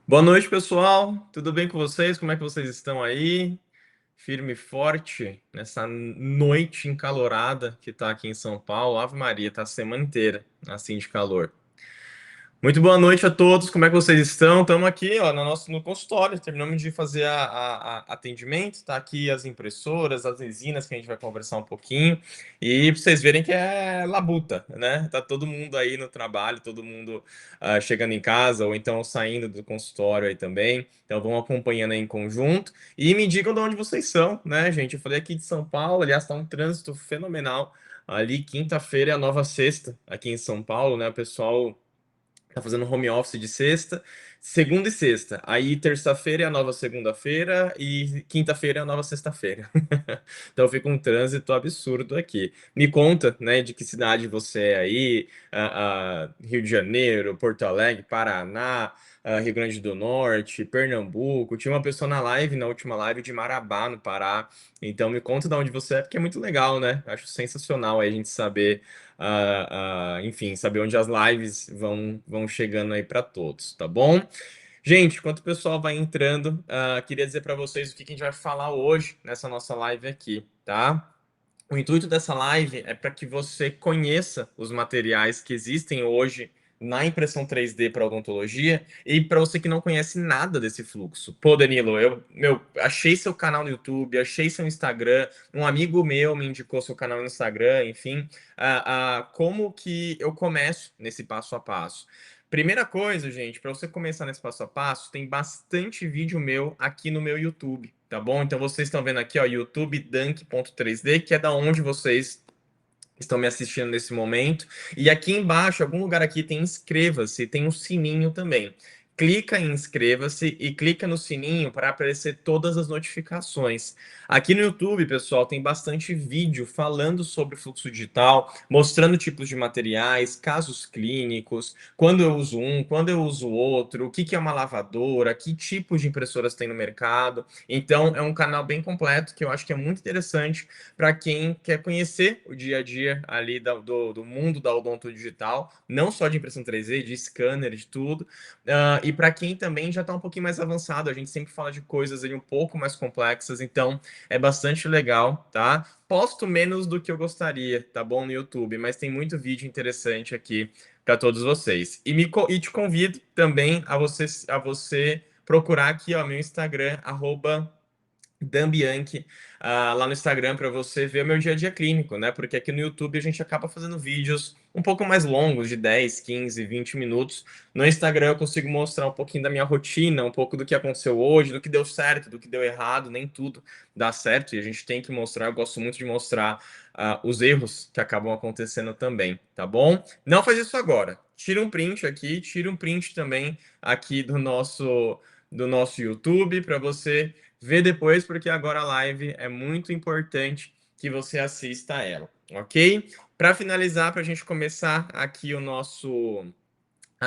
Boa noite, pessoal. Tudo bem com vocês? Como é que vocês estão aí? Firme e forte nessa noite encalorada que tá aqui em São Paulo. Ave Maria, tá a semana inteira assim de calor. Muito boa noite a todos. Como é que vocês estão? Estamos aqui, ó, no consultório. Terminamos de fazer a atendimento. Tá aqui as impressoras, as resinas que a gente vai conversar um pouquinho. E pra vocês verem que é labuta, né? Tá todo mundo aí no trabalho, todo mundo chegando em casa ou então saindo do consultório aí também. Então vão acompanhando aí em conjunto. E me digam de onde vocês são, né, gente? Eu falei aqui de São Paulo, aliás, tá um trânsito fenomenal. Ali, quinta-feira é a nova sexta aqui em São Paulo, né? O pessoal tá fazendo home office de sexta, segunda e sexta. Aí terça-feira é a nova segunda-feira e quinta-feira é a nova sexta-feira. Então fica um trânsito absurdo aqui. Me conta, né, de que cidade você é aí, Rio de Janeiro, Porto Alegre, Paraná, Rio Grande do Norte, Pernambuco. Tinha uma pessoa na live, na última live, de Marabá, no Pará. Então me conta de onde você é, porque é muito legal, né? Acho sensacional aí a gente saber enfim, saber onde as lives vão chegando aí para todos, tá bom? Gente, enquanto o pessoal vai entrando, queria dizer para vocês o que a gente vai falar hoje nessa nossa live aqui, tá? O intuito dessa live é para que você conheça os materiais que existem hoje na impressão 3D para odontologia e para você que não conhece nada desse fluxo. Pô, Danilo, eu achei seu canal no YouTube, achei seu Instagram, um amigo meu me indicou seu canal no Instagram, enfim, como que eu começo nesse passo a passo? Primeira coisa, gente, para você começar nesse passo a passo, tem bastante vídeo meu aqui no meu YouTube, tá bom? Então vocês estão vendo aqui, ó, YouTube Dunk.3D, que é da onde vocês estão me assistindo nesse momento. E aqui embaixo, algum lugar aqui tem inscreva-se, tem um sininho também. Clica em inscreva-se e clica no sininho para aparecer todas as notificações. Aqui no YouTube, pessoal, tem bastante vídeo falando sobre fluxo digital, mostrando tipos de materiais, casos clínicos, quando eu uso um, quando eu uso outro, o que que é uma lavadora, que tipos de impressoras tem no mercado. Então, é um canal bem completo que eu acho que é muito interessante para quem quer conhecer o dia a dia ali do mundo da odonto digital, não só de impressão 3D, de scanner, de tudo, e para quem também já está um pouquinho mais avançado, a gente sempre fala de coisas ali um pouco mais complexas, então é bastante legal, tá? Posto menos do que eu gostaria, tá bom, no YouTube, mas tem muito vídeo interessante aqui para todos vocês. E te convido também a você procurar aqui, ó, meu Instagram, Dan Bianchi, lá no Instagram para você ver o meu dia a dia clínico, né? Porque aqui no YouTube a gente acaba fazendo vídeos um pouco mais longos, de 10, 15, 20 minutos. No Instagram eu consigo mostrar um pouquinho da minha rotina, um pouco do que aconteceu hoje, do que deu certo, do que deu errado, nem tudo dá certo e a gente tem que mostrar. Eu gosto muito de mostrar os erros que acabam acontecendo também, tá bom? Não faz isso agora. Tira um print aqui, tira um print também aqui do nosso YouTube para você vê depois, porque agora a live é muito importante que você assista a ela, ok? Para finalizar, para a gente começar aqui a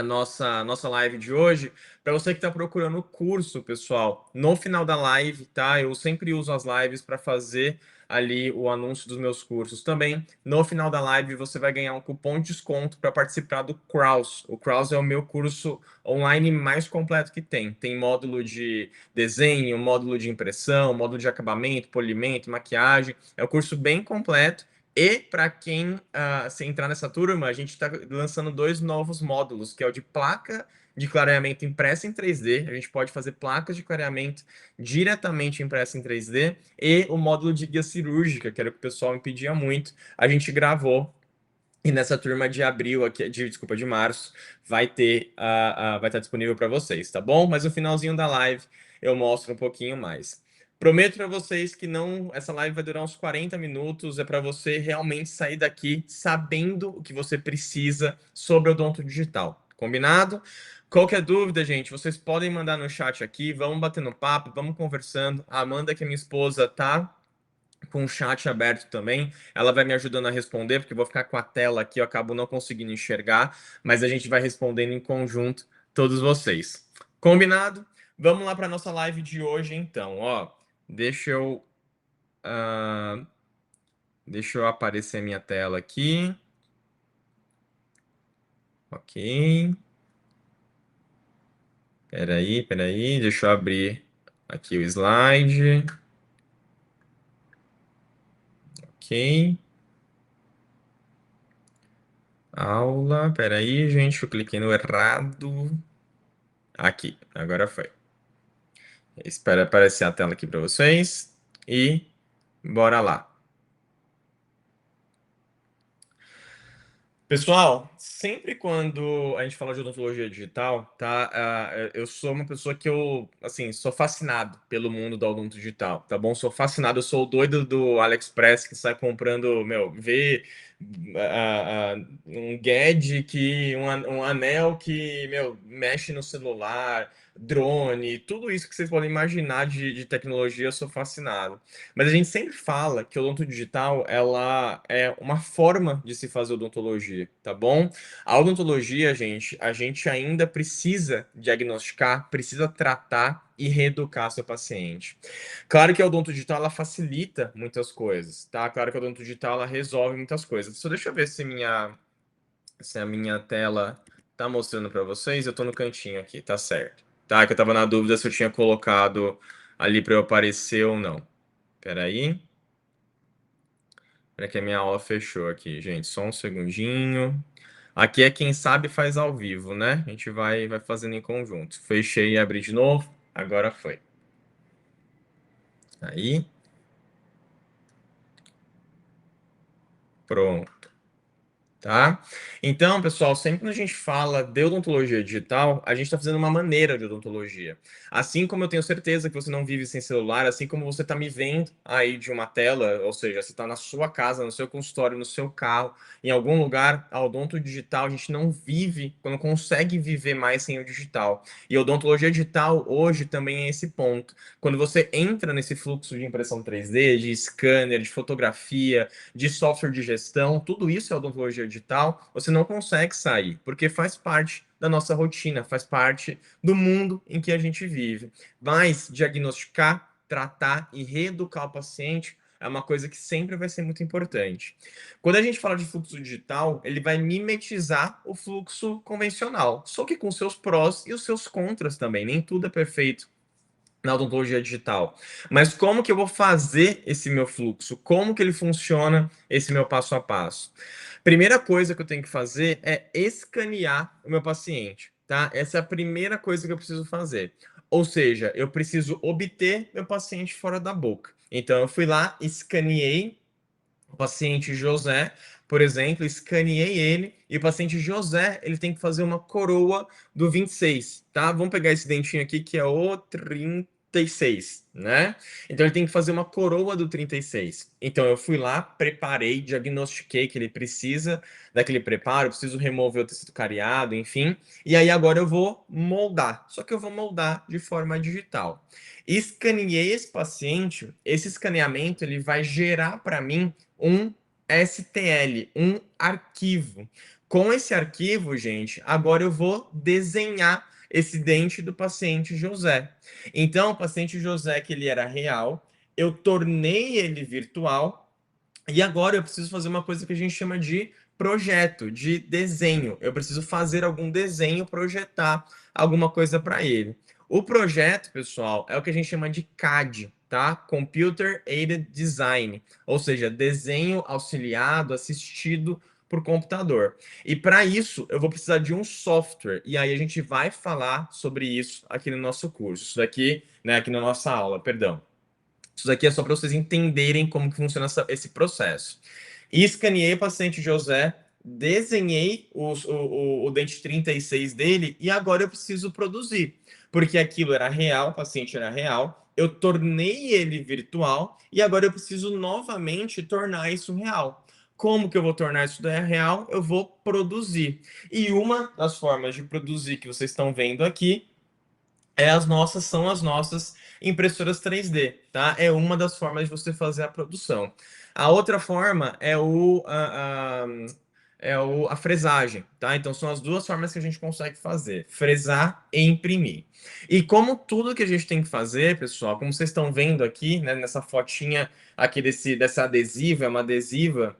nossa live de hoje, para você que está procurando o curso, pessoal, no final da live, tá? Eu sempre uso as lives para fazer ali o anúncio dos meus cursos também. No final da live, você vai ganhar um cupom de desconto para participar do Kraus. O Kraus é o meu curso online mais completo que tem. Tem módulo de desenho, módulo de impressão, módulo de acabamento, polimento, maquiagem. É um curso bem completo. E para quem se entrar nessa turma, a gente está lançando dois novos módulos, que é o de placa de clareamento impressa em 3D. A gente pode fazer placas de clareamento diretamente impressa em 3D e o módulo de guia cirúrgica, que era o que o pessoal me pedia muito. A gente gravou e nessa turma de abril aqui, desculpa, de março, vai estar disponível para vocês, tá bom? Mas no finalzinho da live eu mostro um pouquinho mais. Prometo para vocês que não, essa live vai durar uns 40 minutos, é para você realmente sair daqui sabendo o que você precisa sobre o odonto digital. Combinado? Qualquer dúvida, gente, vocês podem mandar no chat aqui, vamos batendo papo, vamos conversando. A Amanda, que é minha esposa, tá com o chat aberto também. Ela vai me ajudando a responder, porque eu vou ficar com a tela aqui, eu acabo não conseguindo enxergar, mas a gente vai respondendo em conjunto todos vocês. Combinado? Vamos lá para nossa live de hoje, então. Ó, deixa eu, ah, deixa eu aparecer minha tela aqui. Ok. Peraí, deixa eu abrir aqui o slide. Ok. Aula, peraí, gente, eu cliquei no errado. Aqui, agora foi. Espera aparecer a tela aqui para vocês e bora lá. Pessoal, sempre quando a gente fala de odontologia digital, tá? Eu sou uma pessoa que assim, sou fascinado pelo mundo da odonto digital, tá bom? Sou fascinado, eu sou o doido do AliExpress que sai comprando, vê um gadget um anel que, mexe no celular, drone, tudo isso que vocês podem imaginar de tecnologia, eu sou fascinado. Mas a gente sempre fala que o odonto digital, ela é uma forma de se fazer odontologia, tá bom? A odontologia, gente, a gente ainda precisa diagnosticar, precisa tratar e reeducar seu paciente. Claro que a odonto digital, ela facilita muitas coisas, tá? Claro que a odonto digital, ela resolve muitas coisas. Só deixa eu ver se a minha tela tá mostrando para vocês. Eu tô no cantinho aqui, tá certo. Tá, que eu tava na dúvida se eu tinha colocado ali para eu aparecer ou não. Peraí. Peraí que a minha aula fechou aqui, gente. Só um segundinho. Aqui é quem sabe faz ao vivo, né? A gente vai fazendo em conjunto. Fechei e abri de novo. Agora foi. Aí, pronto. Tá? Então, pessoal, sempre quando a gente fala de odontologia digital, a gente está fazendo uma maneira de odontologia. Assim como eu tenho certeza que você não vive sem celular, assim como você está me vendo aí de uma tela, ou seja, você está na sua casa, no seu consultório, no seu carro, em algum lugar, a odonto digital, a gente não vive, não consegue viver mais sem o digital. E a odontologia digital hoje também é esse ponto. Quando você entra nesse fluxo de impressão 3D, de scanner, de fotografia, de software de gestão, tudo isso é odontologia digital, você não consegue sair, porque faz parte da nossa rotina, faz parte do mundo em que a gente vive. Mas diagnosticar, tratar e reeducar o paciente é uma coisa que sempre vai ser muito importante. Quando a gente fala de fluxo digital, ele vai mimetizar o fluxo convencional, só que com seus prós e os seus contras também. Nem tudo é perfeito na odontologia digital. Mas como que eu vou fazer esse meu fluxo? Como que ele funciona, esse meu passo a passo? Primeira coisa que eu tenho que fazer é escanear o meu paciente, tá? Essa é a primeira coisa que eu preciso fazer. Ou seja, eu preciso obter meu paciente fora da boca. Então, eu fui lá, escaneei o paciente José, por exemplo, escaneei ele e o paciente José, ele tem que fazer uma coroa do 26, tá? Vamos pegar esse dentinho aqui que é o 36, né? Então ele tem que fazer uma coroa do 36. Então eu fui lá, preparei, diagnostiquei que ele precisa daquele preparo, preciso remover o tecido cariado, enfim. E aí agora eu vou moldar. Só que eu vou moldar de forma digital. Escaneei esse paciente, esse escaneamento ele vai gerar para mim um STL, um arquivo. Com esse arquivo, gente, agora eu vou desenhar esse dente do paciente José. Então, o paciente José, que ele era real, eu tornei ele virtual e agora eu preciso fazer uma coisa que a gente chama de projeto, de desenho. Eu preciso fazer algum desenho, projetar alguma coisa para ele. O projeto, pessoal, é o que a gente chama de CAD, tá? Computer Aided Design, ou seja, desenho auxiliado, assistido por computador. E para isso, eu vou precisar de um software. E aí a gente vai falar sobre isso aqui no nosso curso. Isso daqui, né, aqui na nossa aula, perdão. Isso daqui é só para vocês entenderem como que funciona esse processo. E escaneei o paciente José, desenhei o dente 36 dele e agora eu preciso produzir. Porque aquilo era real, o paciente era real, eu tornei ele virtual e agora eu preciso novamente tornar isso real. Como que eu vou tornar isso real? Eu vou produzir. E uma das formas de produzir que vocês estão vendo aqui são as nossas impressoras 3D, tá? É uma das formas de você fazer a produção. A outra forma a fresagem, tá? Então são as duas formas que a gente consegue fazer: fresar e imprimir. E como tudo que a gente tem que fazer, pessoal, como vocês estão vendo aqui, né, nessa fotinha aqui dessa adesiva, é uma adesiva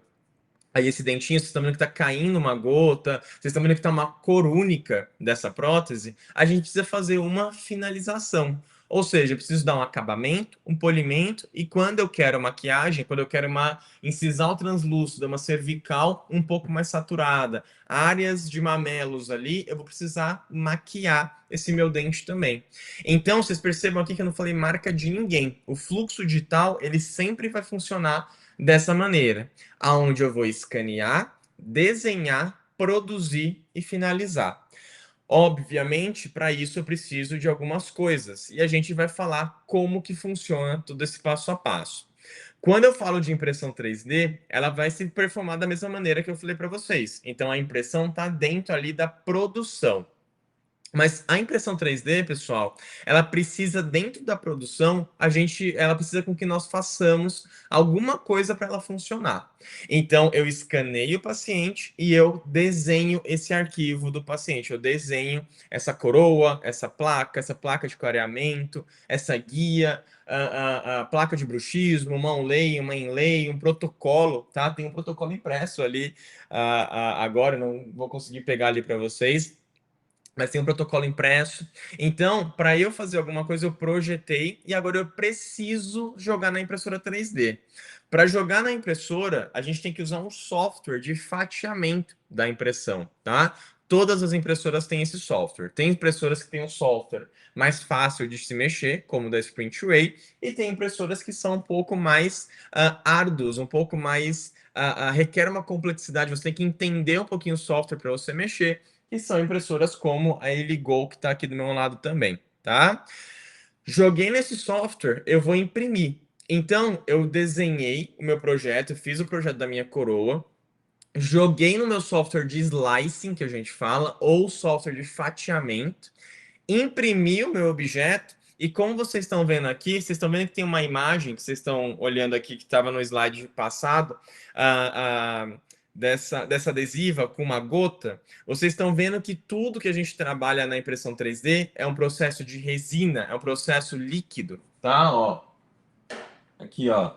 Aí esse dentinho, vocês estão vendo que está caindo uma gota, vocês estão vendo que está uma cor única dessa prótese, a gente precisa fazer uma finalização. Ou seja, eu preciso dar um acabamento, um polimento, e quando eu quero maquiagem, quando eu quero uma incisal translúcida, uma cervical um pouco mais saturada, áreas de mamelos ali, eu vou precisar maquiar esse meu dente também. Então, vocês percebam aqui que eu não falei marca de ninguém. O fluxo digital, ele sempre vai funcionar dessa maneira, aonde eu vou escanear, desenhar, produzir e finalizar. Obviamente, para isso eu preciso de algumas coisas e a gente vai falar como que funciona todo esse passo a passo. Quando eu falo de impressão 3D, ela vai se performar da mesma maneira que eu falei para vocês. Então a impressão está dentro ali da produção. Mas a impressão 3D, pessoal, ela precisa, dentro da produção, ela precisa com que nós façamos alguma coisa para ela funcionar. Então, eu escaneio o paciente e eu desenho esse arquivo do paciente. Eu desenho essa coroa, essa placa de clareamento, essa guia, a placa de bruxismo, uma onlay, uma inlay, um protocolo, tá? Tem um protocolo impresso ali, agora, eu não vou conseguir pegar ali para vocês, mas tem um protocolo impresso. Então, para eu fazer alguma coisa, eu projetei e agora eu preciso jogar na impressora 3D. Para jogar na impressora, a gente tem que usar um software de fatiamento da impressão, tá? Todas as impressoras têm esse software. Tem impressoras que têm um software mais fácil de se mexer, como o da Sprintway, e tem impressoras que são um pouco mais árduos, um pouco mais requer uma complexidade. Você tem que entender um pouquinho o software para você mexer, que são impressoras como a Eligol, que está aqui do meu lado também, tá? Joguei nesse software, eu vou imprimir. Então, eu desenhei o meu projeto, fiz o projeto da minha coroa, joguei no meu software de slicing, que a gente fala, ou software de fatiamento, imprimi o meu objeto, e como vocês estão vendo aqui, vocês estão vendo que tem uma imagem que vocês estão olhando aqui, que estava no slide passado, dessa adesiva com uma gota. Vocês estão vendo que tudo que a gente trabalha na impressão 3D é um processo de resina, é um processo líquido, tá? Ó, aqui, ó.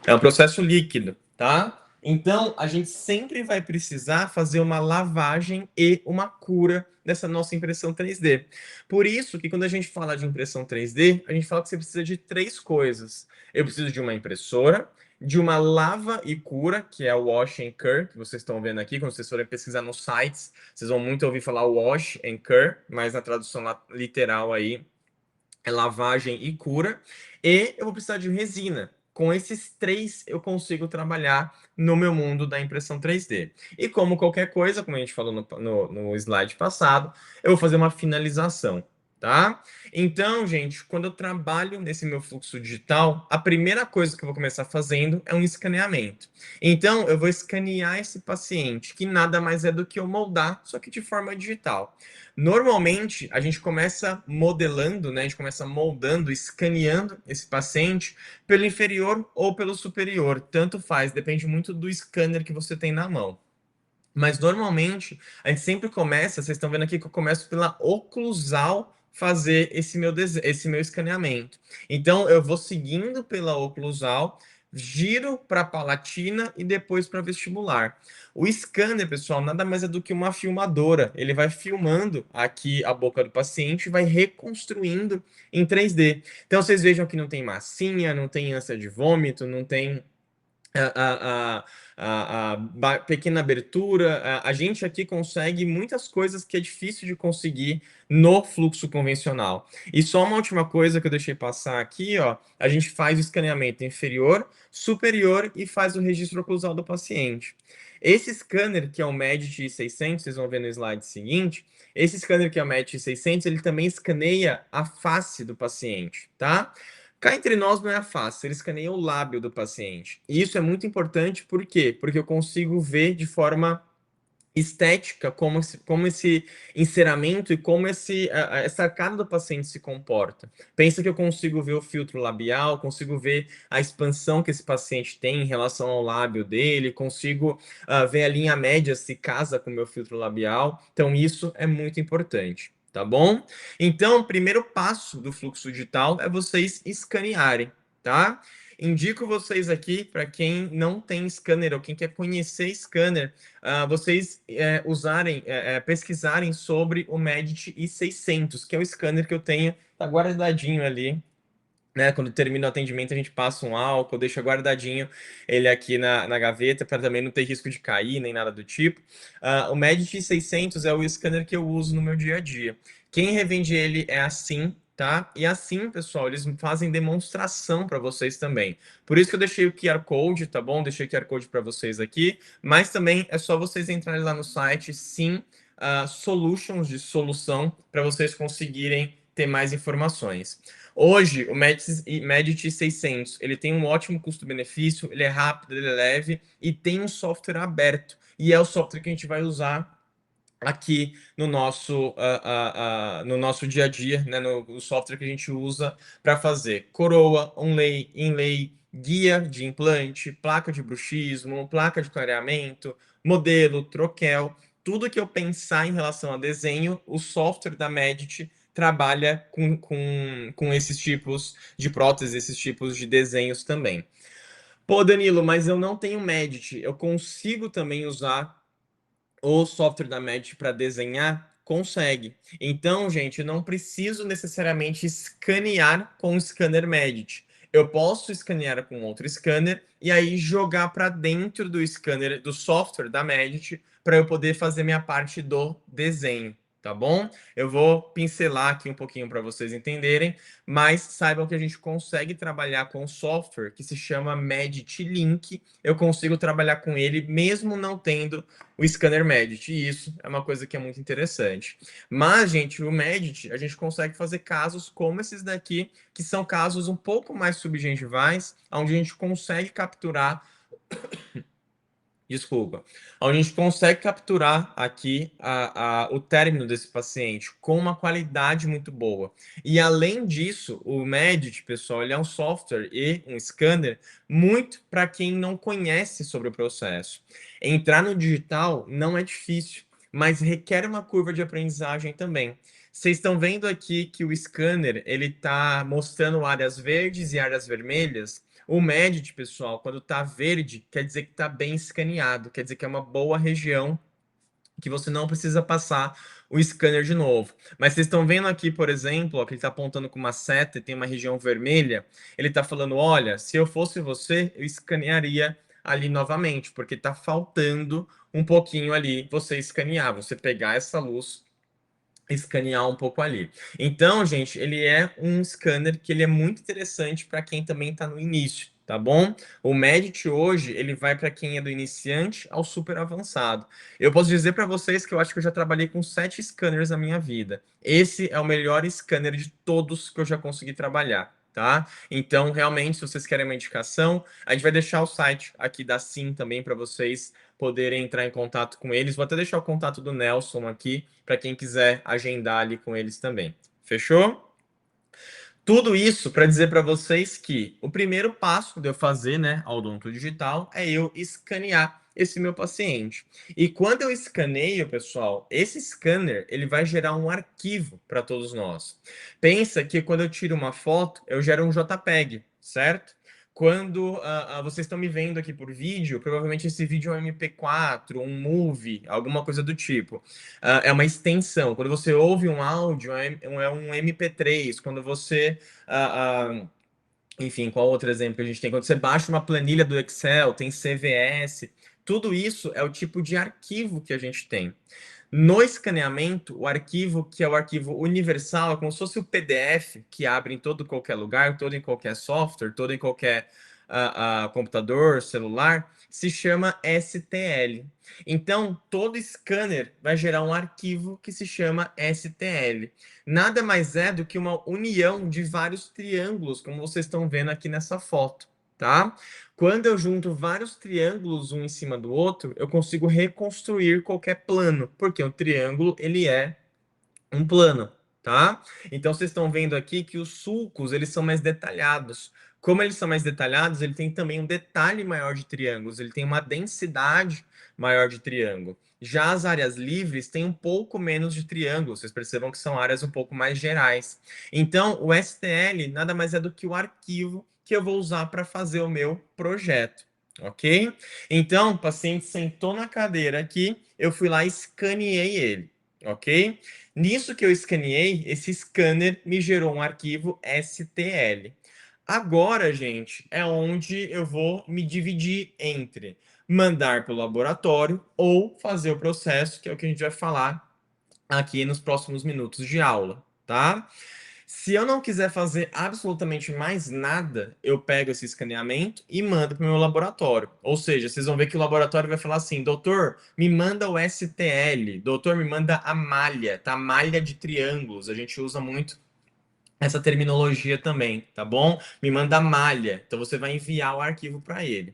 É um processo líquido, tá? Então, a gente sempre vai precisar fazer uma lavagem e uma cura dessa nossa impressão 3D. Por isso que quando a gente fala de impressão 3D, a gente fala que você precisa de três coisas. Eu preciso de uma impressora, de uma lava e cura, que é o wash and cure, que vocês estão vendo aqui. Quando vocês forem pesquisar nos sites, vocês vão muito ouvir falar wash and cure, mas na tradução literal aí é lavagem e cura. E eu vou precisar de resina. Com esses três, eu consigo trabalhar no meu mundo da impressão 3D. E como qualquer coisa, como a gente falou no slide passado, eu vou fazer uma finalização, tá? Então, gente, quando eu trabalho nesse meu fluxo digital, a primeira coisa que eu vou começar fazendo é um escaneamento. Então, eu vou escanear esse paciente, que nada mais é do que eu moldar, só que de forma digital. Normalmente, a gente começa modelando, né? A gente começa moldando, escaneando esse paciente pelo inferior ou pelo superior. Tanto faz, depende muito do scanner que você tem na mão. Mas normalmente, a gente sempre começa, vocês estão vendo aqui que eu começo pela oclusal fazer esse meu escaneamento. Então, eu vou seguindo pela oclusal, giro para a palatina e depois para vestibular. O scanner, pessoal, nada mais é do que uma filmadora. Ele vai filmando aqui a boca do paciente e vai reconstruindo em 3D. Então, vocês vejam que não tem massinha, não tem ânsia de vômito, não tem a pequena abertura. A gente aqui consegue muitas coisas que é difícil de conseguir no fluxo convencional. E só uma última coisa que eu deixei passar aqui, ó, a gente faz o escaneamento inferior, superior e faz o registro oclusal do paciente. Esse scanner, que é o MEDIT 600, vocês vão ver no slide seguinte, esse scanner que é o MEDIT 600, ele também escaneia a face do paciente, tá? Cá entre nós não é fácil, ele escaneia o lábio do paciente. E isso é muito importante, por quê? Porque eu consigo ver de forma estética como esse enceramento e como essa cara do paciente se comporta. Pensa que eu consigo ver o filtro labial, consigo ver a expansão que esse paciente tem em relação ao lábio dele, consigo ver a linha média se casa com o meu filtro labial. Então, isso é muito importante. Tá bom? Então, o primeiro passo do fluxo digital é vocês escanearem, tá? Indico vocês aqui, para quem não tem scanner ou quem quer conhecer scanner, vocês pesquisarem sobre o Medit i600, que é o scanner que eu tenho, tá guardadinho ali, né? Quando termina o atendimento, a gente passa um álcool, deixa guardadinho ele aqui na gaveta, para também não ter risco de cair, nem nada do tipo. O Medit 600 é o scanner que eu uso no meu dia a dia. Quem revende ele é assim, tá? E assim, pessoal, eles fazem demonstração para vocês também. Por isso que eu deixei o QR Code, tá bom? Deixei o QR Code para vocês aqui, mas também é só vocês entrarem lá no site, sim, solutions de solução, para vocês conseguirem ter mais informações. Hoje, o Medit 600, ele tem um ótimo custo-benefício, ele é rápido, ele é leve e tem um software aberto. E é o software que a gente vai usar aqui no nosso dia a dia, né, no software que a gente usa para fazer coroa, onlay, inlay, guia de implante, placa de bruxismo, placa de clareamento, modelo, troquel, tudo que eu pensar em relação a desenho, o software da Medit trabalha com esses tipos de próteses, esses tipos de desenhos também. Pô, Danilo, mas eu não tenho Medit, eu consigo também usar o software da Medit para desenhar? Consegue. Então, gente, eu não preciso necessariamente escanear com o scanner Medit. Eu posso escanear com outro scanner e aí jogar para dentro do scanner, do software da Medit, para eu poder fazer minha parte do desenho, tá bom? Eu vou pincelar aqui um pouquinho para vocês entenderem, mas saibam que a gente consegue trabalhar com um software que se chama Medit Link. Eu consigo trabalhar com ele mesmo não tendo o scanner Medit, e isso é uma coisa que é muito interessante. Mas, gente, o Medit, a gente consegue fazer casos como esses daqui, que são casos um pouco mais subgengivais, onde a gente consegue capturar, desculpa, onde a gente consegue capturar aqui o término desse paciente com uma qualidade muito boa. E além disso, o Medit, pessoal, ele é um software e um scanner muito para quem não conhece sobre o processo. Entrar no digital não é difícil, mas requer uma curva de aprendizagem também. Vocês estão vendo aqui que o scanner ele está mostrando áreas verdes e áreas vermelhas. O Medit, pessoal, quando está verde, quer dizer que está bem escaneado, quer dizer que é uma boa região que você não precisa passar o scanner de novo. Mas vocês estão vendo aqui, por exemplo, ó, que ele está apontando com uma seta e tem uma região vermelha. Ele está falando: olha, se eu fosse você, eu escanearia ali novamente, porque está faltando um pouquinho ali você escanear, você pegar essa luz, escanear um pouco ali. Então, gente, ele é um scanner que ele é muito interessante para quem também está no início, tá bom? O Medit hoje, ele vai para quem é do iniciante ao super avançado. Eu posso dizer para vocês que eu acho que eu já trabalhei com 7 scanners na minha vida. Esse é o melhor scanner de todos que eu já consegui trabalhar. Tá? Então, realmente, se vocês querem uma indicação, a gente vai deixar o site aqui da Sim também para vocês poderem entrar em contato com eles. Vou até deixar o contato do Nelson aqui para quem quiser agendar ali com eles também. Fechou? Tudo isso para dizer para vocês que o primeiro passo de eu fazer, né, a odonto digital é eu escanear esse meu paciente. E quando eu escaneio, pessoal, esse scanner ele vai gerar um arquivo para todos nós. Pensa que quando eu tiro uma foto, eu gero um JPEG, certo? Quando vocês estão me vendo aqui por vídeo, provavelmente esse vídeo é um MP4, um movie, alguma coisa do tipo. É uma extensão. Quando você ouve um áudio, é um MP3. Quando você. Enfim, qual outro exemplo que a gente tem? Quando você baixa uma planilha do Excel, tem CVS. Tudo isso é o tipo de arquivo que a gente tem. No escaneamento, o arquivo, que é o arquivo universal, é como se fosse o PDF que abre em todo qualquer lugar, todo em qualquer software, todo em qualquer computador, celular, se chama STL. Então, todo scanner vai gerar um arquivo que se chama STL. Nada mais é do que uma união de vários triângulos, como vocês estão vendo aqui nessa foto, tá? Quando eu junto vários triângulos um em cima do outro, eu consigo reconstruir qualquer plano, porque o triângulo ele é um plano, tá? Então vocês estão vendo aqui que os sulcos eles são mais detalhados. Como eles são mais detalhados, ele tem também um detalhe maior de triângulos, ele tem uma densidade maior de triângulo. Já as áreas livres têm um pouco menos de triângulos, vocês percebam que são áreas um pouco mais gerais. Então, o STL nada mais é do que o arquivo que eu vou usar para fazer o meu projeto, ok? Então, o paciente sentou na cadeira aqui, eu fui lá e escaneei ele, ok? Nisso que eu escaneei, esse scanner me gerou um arquivo STL. Agora, gente, é onde eu vou me dividir entre mandar para o laboratório ou fazer o processo, que é o que a gente vai falar aqui nos próximos minutos de aula, tá? Se eu não quiser fazer absolutamente mais nada, eu pego esse escaneamento e mando para o meu laboratório. Ou seja, vocês vão ver que o laboratório vai falar assim: doutor, me manda o STL, doutor, me manda a malha, tá? Malha de triângulos. A gente usa muito essa terminologia também, tá bom? Me manda a malha. Então você vai enviar o arquivo para ele.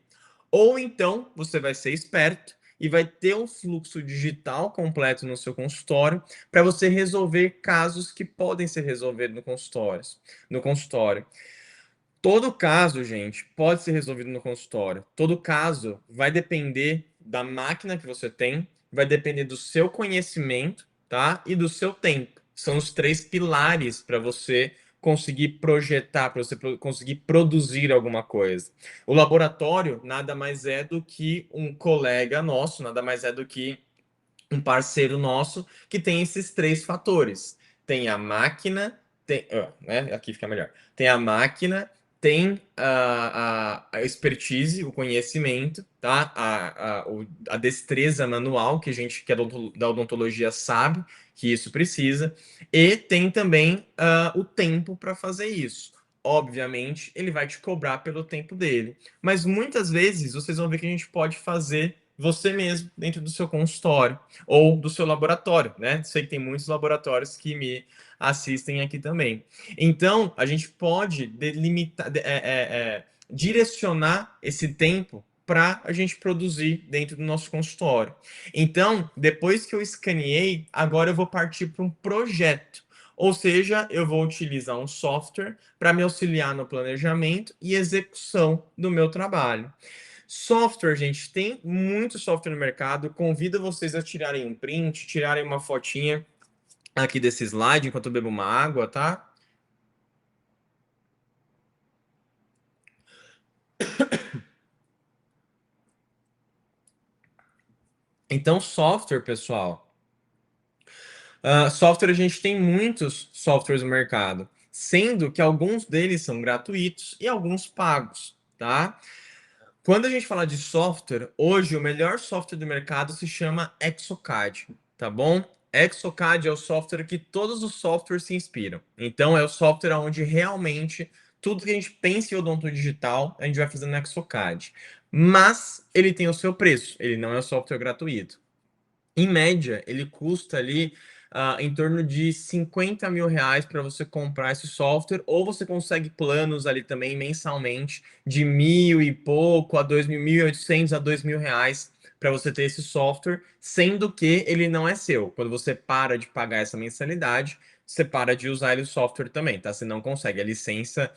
Ou então você vai ser esperto e vai ter um fluxo digital completo no seu consultório para você resolver casos que podem ser resolvidos no consultório. No consultório. Todo caso, gente, pode ser resolvido no consultório. Todo caso vai depender da máquina que você tem, vai depender do seu conhecimento, tá? E do seu tempo. São os três pilares para você conseguir projetar, para você conseguir produzir alguma coisa. O laboratório nada mais é do que um colega nosso, nada mais é do que um parceiro nosso que tem esses três fatores. Tem a máquina, tem, né, aqui fica melhor. Tem a máquina, tem a expertise, o conhecimento, tá? A destreza manual que a gente que é da odontologia sabe que isso precisa, e tem também o tempo para fazer isso. Obviamente, ele vai te cobrar pelo tempo dele. Mas muitas vezes vocês vão ver que a gente pode fazer você mesmo dentro do seu consultório ou do seu laboratório, né? Sei que tem muitos laboratórios que me assistem aqui também. Então, a gente pode delimitar, direcionar esse tempo para a gente produzir dentro do nosso consultório. Então, depois que eu escaneei, agora eu vou partir para um projeto. Ou seja, eu vou utilizar um software para me auxiliar no planejamento e execução do meu trabalho. Software, gente, tem muito software no mercado. Convido vocês a tirarem um print, tirarem uma fotinha aqui desse slide enquanto eu bebo uma água, tá? Então, software, pessoal. Software, a gente tem muitos softwares no mercado, sendo que alguns deles são gratuitos e alguns pagos, tá? Quando a gente fala de software, hoje o melhor software do mercado se chama Exocad, tá bom? Exocad é o software que todos os softwares se inspiram. Então é o software onde realmente tudo que a gente pensa em odonto digital, a gente vai fazer no Exocad. Mas ele tem o seu preço, ele não é um software gratuito. Em média, ele custa ali em torno de 50 mil reais para você comprar esse software, ou você consegue planos ali também mensalmente de mil e pouco a 1.800 a 2.000 reais para você ter esse software, sendo que ele não é seu. Quando você para de pagar essa mensalidade, você para de usar ele, o software também, tá? Você não consegue, a licença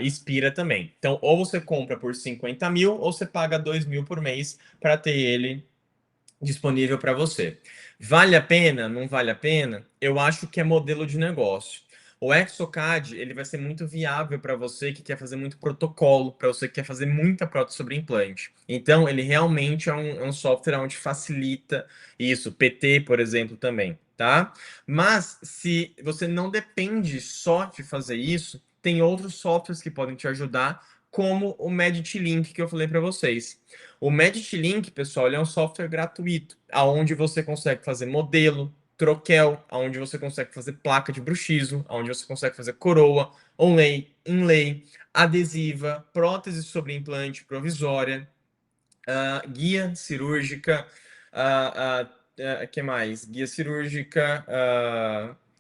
expira também. Então, ou você compra por 50 mil, ou você paga 2.000 por mês para ter ele disponível para você. Vale a pena? Não vale a pena? Eu acho que é modelo de negócio. O Exocad, ele vai ser muito viável para você que quer fazer muito protocolo, para você que quer fazer muita prótese sobre implante. Então, ele realmente é um software onde facilita isso. PT, por exemplo, também, tá? Mas, se você não depende só de fazer isso, tem outros softwares que podem te ajudar, como o Medit Link que eu falei para vocês. O Medit Link, pessoal, ele é um software gratuito, aonde você consegue fazer modelo, troquel, aonde você consegue fazer placa de bruxismo, aonde você consegue fazer coroa, onlay, inlay, adesiva, prótese sobre implante provisória, guia cirúrgica, que mais? Guia cirúrgica,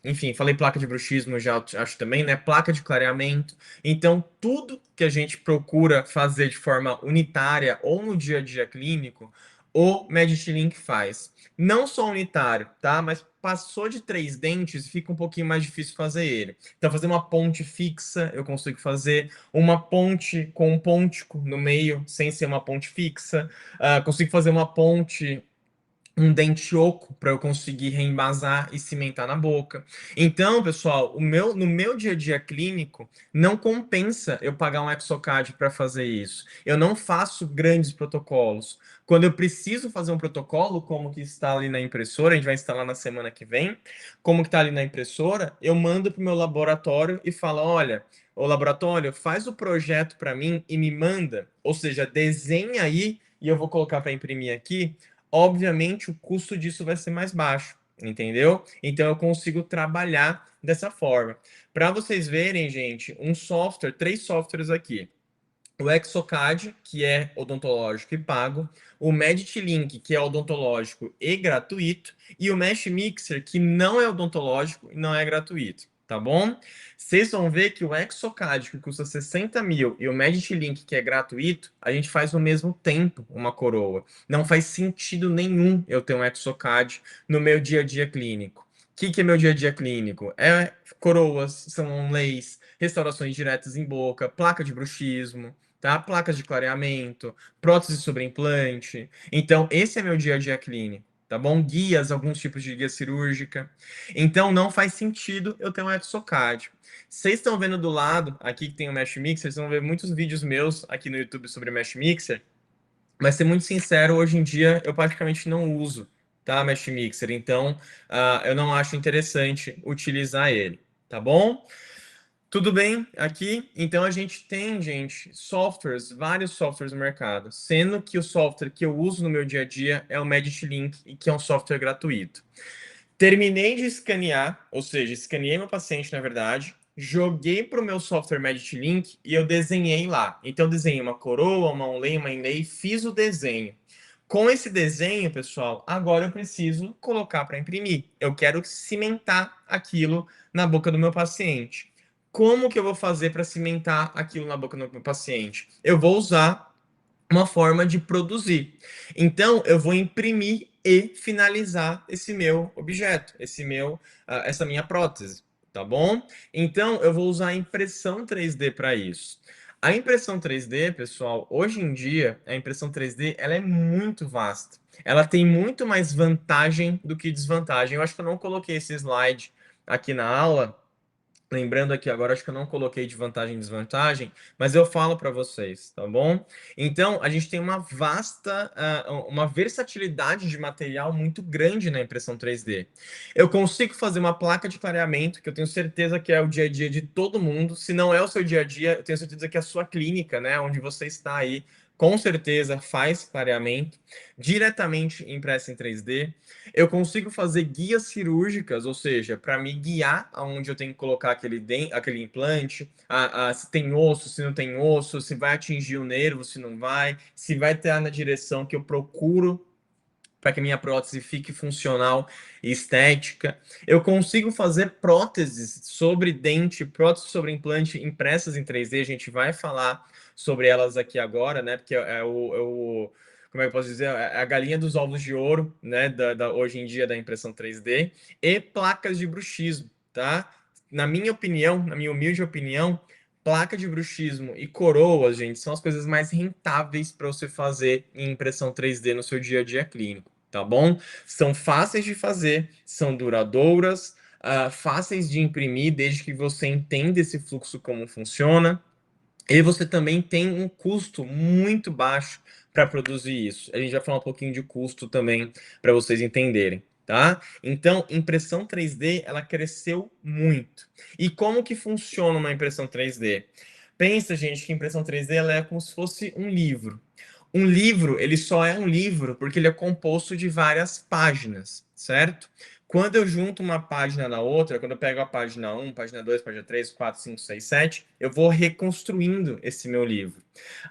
enfim, falei placa de bruxismo já acho também, né? Placa de clareamento. Então, tudo que a gente procura fazer de forma unitária ou no dia a dia clínico, o Medit faz. Não só unitário, tá? Mas passou de 3 dentes, fica um pouquinho mais difícil fazer ele. Então, fazer uma ponte fixa, eu consigo fazer uma ponte com um pontico no meio, sem ser uma ponte fixa. Consigo fazer uma ponte um dente oco para eu conseguir reembasar e cimentar na boca. Então, pessoal, no meu dia a dia clínico, não compensa eu pagar um exocad para fazer isso. Eu não faço grandes protocolos. Quando eu preciso fazer um protocolo, como que está ali na impressora, a gente vai instalar na semana que vem, como que está ali na impressora, eu mando para o meu laboratório e falo, olha, o laboratório faz o projeto para mim e me manda, ou seja, desenha aí e eu vou colocar para imprimir aqui. Obviamente o custo disso vai ser mais baixo, entendeu? Então eu consigo trabalhar dessa forma. Para vocês verem, gente, um software, três softwares aqui. O exocad, que é odontológico e pago, o MeditLink, que é odontológico e gratuito, e o Mesh Mixer, que não é odontológico e não é gratuito, tá bom? Vocês vão ver que o exocad, que custa 60 mil, e o MeditLink, que é gratuito, a gente faz no mesmo tempo uma coroa. Não faz sentido nenhum eu ter um exocad no meu dia a dia clínico. O que é meu dia a dia clínico? É coroas, são leis, restaurações diretas em boca, placa de bruxismo, tá? Placas de clareamento, prótese sobre implante. Então, esse é meu dia a dia clínico, tá bom? Guias, alguns tipos de guia cirúrgica. Então, não faz sentido eu ter um exocad. Vocês estão vendo do lado, aqui que tem o Mesh Mixer, vocês vão ver muitos vídeos meus aqui no YouTube sobre Mesh Mixer. Mas, ser muito sincero, hoje em dia eu praticamente não uso, tá? Mesh Mixer. Então, eu não acho interessante utilizar ele, tá bom? Tudo bem aqui? Então a gente tem, gente, softwares, vários softwares no mercado, sendo que o software que eu uso no meu dia a dia é o MeditLink, e que é um software gratuito. Terminei de escanear, ou seja, escaneei meu paciente, na verdade, joguei para o meu software MeditLink e eu desenhei lá. Então eu desenhei uma coroa, uma onlay, uma inlay, fiz o desenho. Com esse desenho, pessoal, agora eu preciso colocar para imprimir. Eu quero cimentar aquilo na boca do meu paciente. Como que eu vou fazer para cimentar aquilo na boca do meu paciente? Eu vou usar uma forma de produzir. Então, eu vou imprimir e finalizar esse meu objeto, essa minha prótese, tá bom? Então, eu vou usar a impressão 3D para isso. A impressão 3D, pessoal, hoje em dia, a impressão 3D, ela é muito vasta. Ela tem muito mais vantagem do que desvantagem. Eu acho que eu não coloquei esse slide aqui na aula. Lembrando aqui agora, acho que eu não coloquei de vantagem e desvantagem, mas eu falo para vocês, tá bom? Então, a gente tem uma versatilidade de material muito grande na impressão 3D. Eu consigo fazer uma placa de clareamento, que eu tenho certeza que é o dia a dia de todo mundo. Se não é o seu dia a dia, eu tenho certeza que é a sua clínica, né, onde você está aí, com certeza faz clareamento diretamente impresso em 3D. Eu consigo fazer guias cirúrgicas, ou seja, para me guiar aonde eu tenho que colocar aquele implante, se tem osso, se não tem osso, se vai atingir o nervo, se não vai, se vai estar na direção que eu procuro para que a minha prótese fique funcional e estética. Eu consigo fazer próteses sobre dente, próteses sobre implante impressas em 3D. A gente vai falar sobre elas aqui agora, né? Porque como é que eu posso dizer? É a galinha dos ovos de ouro, né? Hoje em dia da impressão 3D. E placas de bruxismo, tá? Na minha opinião, na minha humilde opinião, placa de bruxismo e coroas, gente, são as coisas mais rentáveis para você fazer em impressão 3D no seu dia a dia clínico, tá bom? São fáceis de fazer, são duradouras, fáceis de imprimir, desde que você entenda esse fluxo como funciona. E você também tem um custo muito baixo para produzir isso. A gente vai falar um pouquinho de custo também para vocês entenderem, tá? Então, impressão 3D, ela cresceu muito. E como que funciona uma impressão 3D? Pensa, gente, que impressão 3D ela é como se fosse um livro. Um livro, ele só é um livro porque ele é composto de várias páginas, certo? Quando eu junto uma página na outra, quando eu pego a página 1, página 2, página 3, 4, 5, 6, 7, eu vou reconstruindo esse meu livro.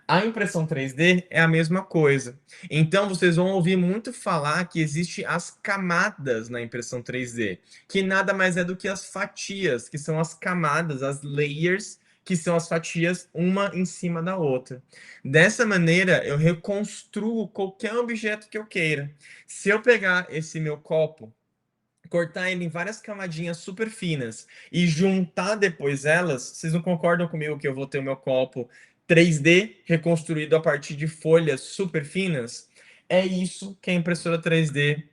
A impressão 3D é a mesma coisa. Então, vocês vão ouvir muito falar que existe as camadas na impressão 3D, que nada mais é do que as fatias, que são as camadas, as layers, que são as fatias uma em cima da outra. Dessa maneira, eu reconstruo qualquer objeto que eu queira. Se eu pegar esse meu copo, cortar ele em várias camadinhas super finas e juntar depois elas, vocês não concordam comigo que eu vou ter o meu copo 3D reconstruído a partir de folhas super finas? é isso que a impressora 3D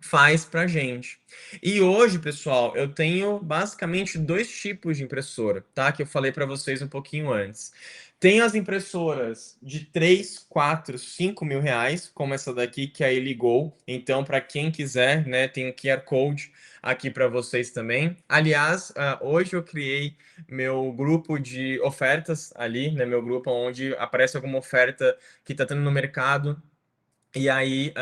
faz pra gente. E hoje, pessoal, eu tenho basicamente dois tipos de impressora, tá? Que eu falei para vocês um pouquinho antes. Tem as impressoras de 3, 4, 5 mil reais, como essa daqui que é a Eligol. Então, para quem quiser, né, tem um QR Code aqui para vocês também. Aliás, hoje eu criei meu grupo de ofertas ali, né, meu grupo onde aparece alguma oferta que está tendo no mercado e aí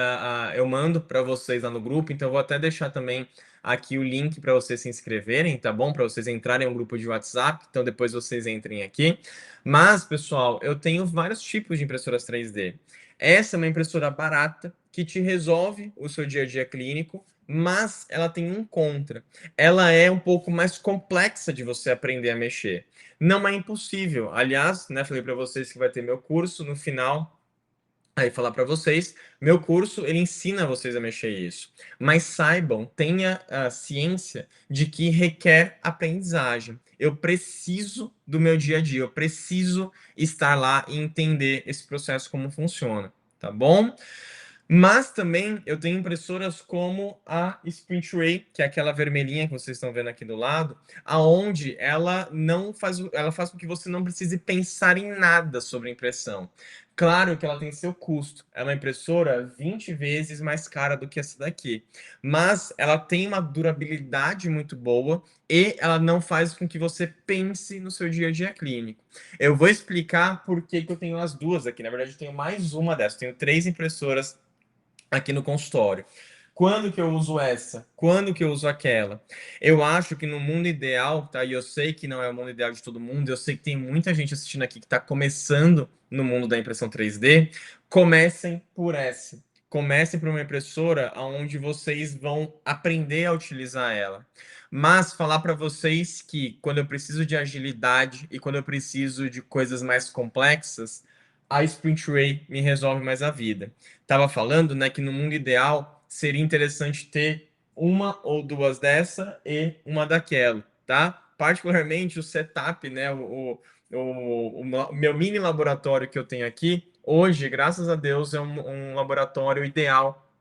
eu mando para vocês lá no grupo, então eu vou até deixar também aqui o link para vocês se inscreverem, tá bom? Para vocês entrarem em um grupo de WhatsApp, então depois vocês entrem aqui. Mas, pessoal, eu tenho vários tipos de impressoras 3D. Essa é uma impressora barata que te resolve o seu dia a dia clínico, mas ela tem um contra. Ela é um pouco mais complexa de você aprender a mexer. Não é impossível. Aliás, né, falei para vocês que vai ter meu curso no final. Aí falar para vocês, meu curso ele ensina vocês a mexer isso, mas saibam, tenha a ciência de que requer aprendizagem. Eu preciso do meu dia a dia, eu preciso estar lá e entender esse processo como funciona, tá bom? Mas também eu tenho impressoras como a Sprint Ray, que é aquela vermelhinha que vocês estão vendo aqui do lado, aonde ela não faz, ela faz com que você não precise pensar em nada sobre impressão. Claro que ela tem seu custo. É uma impressora 20 vezes mais cara do que essa daqui. Mas ela tem uma durabilidade muito boa e ela não faz com que você pense no seu dia a dia clínico. Eu vou explicar por que que eu tenho as duas aqui. Na verdade, eu tenho mais uma dessas. Tenho três impressoras aqui no consultório. Quando que eu uso essa? Quando que eu uso aquela? Eu acho que no mundo ideal, tá? E eu sei que não é o mundo ideal de todo mundo, eu sei que tem muita gente assistindo aqui que está começando no mundo da impressão 3D. Comecem por essa. Comecem por uma impressora onde vocês vão aprender a utilizar ela. Mas falar para vocês que quando eu preciso de agilidade e quando eu preciso de coisas mais complexas, a Sprint Ray me resolve mais a vida. Tava falando, né, que no mundo ideal seria interessante ter uma ou duas dessa e uma daquela, tá? Particularmente o setup, né, o meu mini laboratório que eu tenho aqui, hoje, graças a Deus, é um laboratório ideal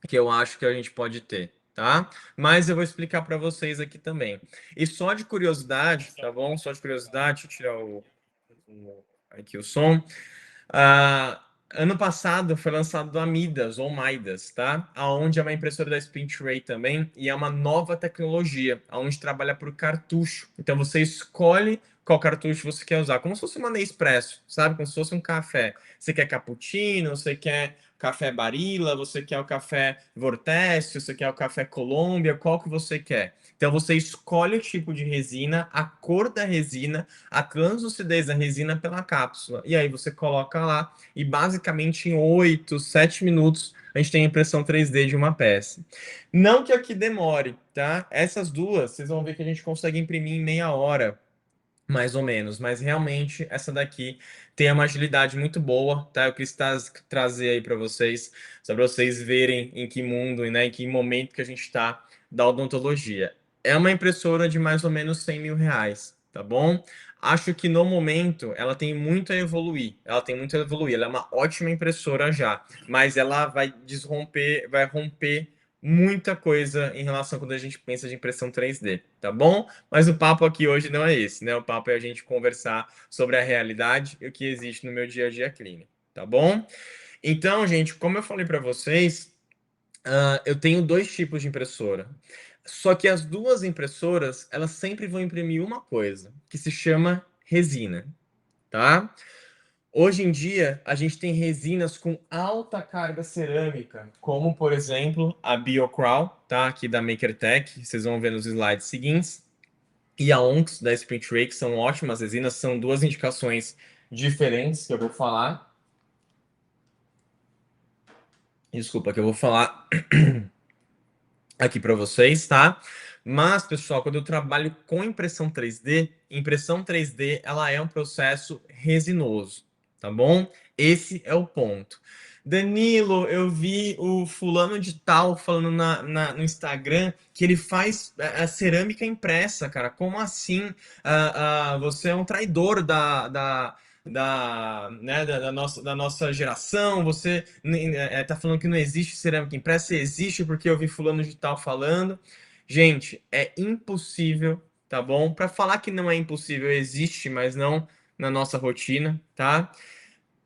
que eu acho que a gente pode ter, tá? Mas eu vou explicar para vocês aqui também. E só de curiosidade, tá bom? Só de curiosidade, deixa eu tirar aqui o som. Ano passado foi lançado a Midas ou Midas, tá? Aonde é uma impressora da Sprint Ray também e é uma nova tecnologia, aonde trabalha por cartucho. Então você escolhe qual cartucho você quer usar, como se fosse uma Nespresso, sabe? Como se fosse um café. Você quer cappuccino, você quer café Barilla, você quer o café Vortécio, você quer o café Colômbia, qual que você quer? Então você escolhe o tipo de resina, a cor da resina, a translucidez da resina pela cápsula. E aí você coloca lá e basicamente em 8, 7 minutos a gente tem a impressão 3D de uma peça. Não que aqui demore, tá? Essas duas, vocês vão ver que a gente consegue imprimir em meia hora, mais ou menos, mas realmente essa daqui tem uma agilidade muito boa, tá? Eu quis trazer aí para vocês, só para vocês verem em que mundo, né, em que momento que a gente está da odontologia. É uma impressora de mais ou menos 100 mil reais, tá bom? Acho que no momento ela tem muito a evoluir. Ela tem muito a evoluir. Ela é uma ótima impressora já, mas ela vai desromper, vai romper muita coisa em relação a quando a gente pensa de impressão 3D, tá bom? Mas o papo aqui hoje não é esse, né? O papo é a gente conversar sobre a realidade e o que existe no meu dia a dia clínico, tá bom? Então, gente, como eu falei para vocês, eu tenho dois tipos de impressora. Só que as duas impressoras, elas sempre vão imprimir uma coisa, que se chama resina, tá? Hoje em dia, a gente tem resinas com alta carga cerâmica, como, por exemplo, a BioCrow, tá? Aqui da MakerTech, vocês vão ver nos slides seguintes, e a Onx da Sprint Ray, que são ótimas resinas, são duas indicações diferentes que eu vou falar. Desculpa, que eu vou falar aqui para vocês, tá? Mas, pessoal, quando eu trabalho com impressão 3D, ela é um processo resinoso, tá bom? Esse é o ponto. Danilo, eu vi o fulano de tal falando no Instagram que ele faz a cerâmica impressa, cara. Como assim? Você é um traidor da nossa geração, você tá falando que não existe cerâmica impressa, existe porque eu vi fulano de tal falando. Gente, é impossível, tá bom? Para falar que não é impossível, existe, mas não na nossa rotina, tá?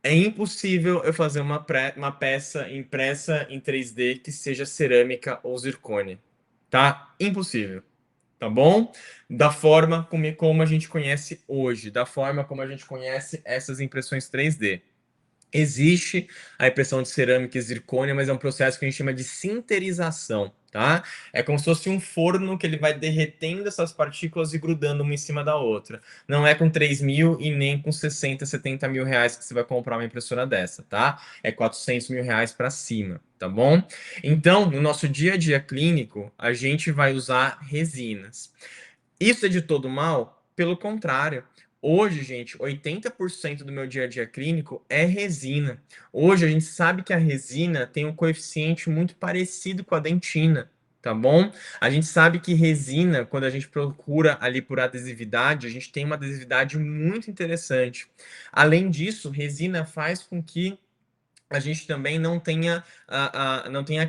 É impossível eu fazer uma peça impressa em 3D que seja cerâmica ou zircônia, tá? Impossível, tá bom? Da forma como a gente conhece hoje, da forma como a gente conhece essas impressões 3D. Existe a impressão de cerâmica e zircônia, mas é um processo que a gente chama de sinterização, tá? É como se fosse um forno que ele vai derretendo essas partículas e grudando uma em cima da outra. Não é com 3 mil e nem com 60, 70 mil reais que você vai comprar uma impressora dessa, tá? É 400 mil reais para cima, tá bom? Então, no nosso dia a dia clínico, a gente vai usar resinas. Isso é de todo mal? Pelo contrário. Hoje, gente, 80% do meu dia a dia clínico é resina. Hoje a gente sabe que a resina tem um coeficiente muito parecido com a dentina, tá bom? A gente sabe que resina, quando a gente procura ali por adesividade, a gente tem uma adesividade muito interessante. Além disso, resina faz com que a gente também não tenha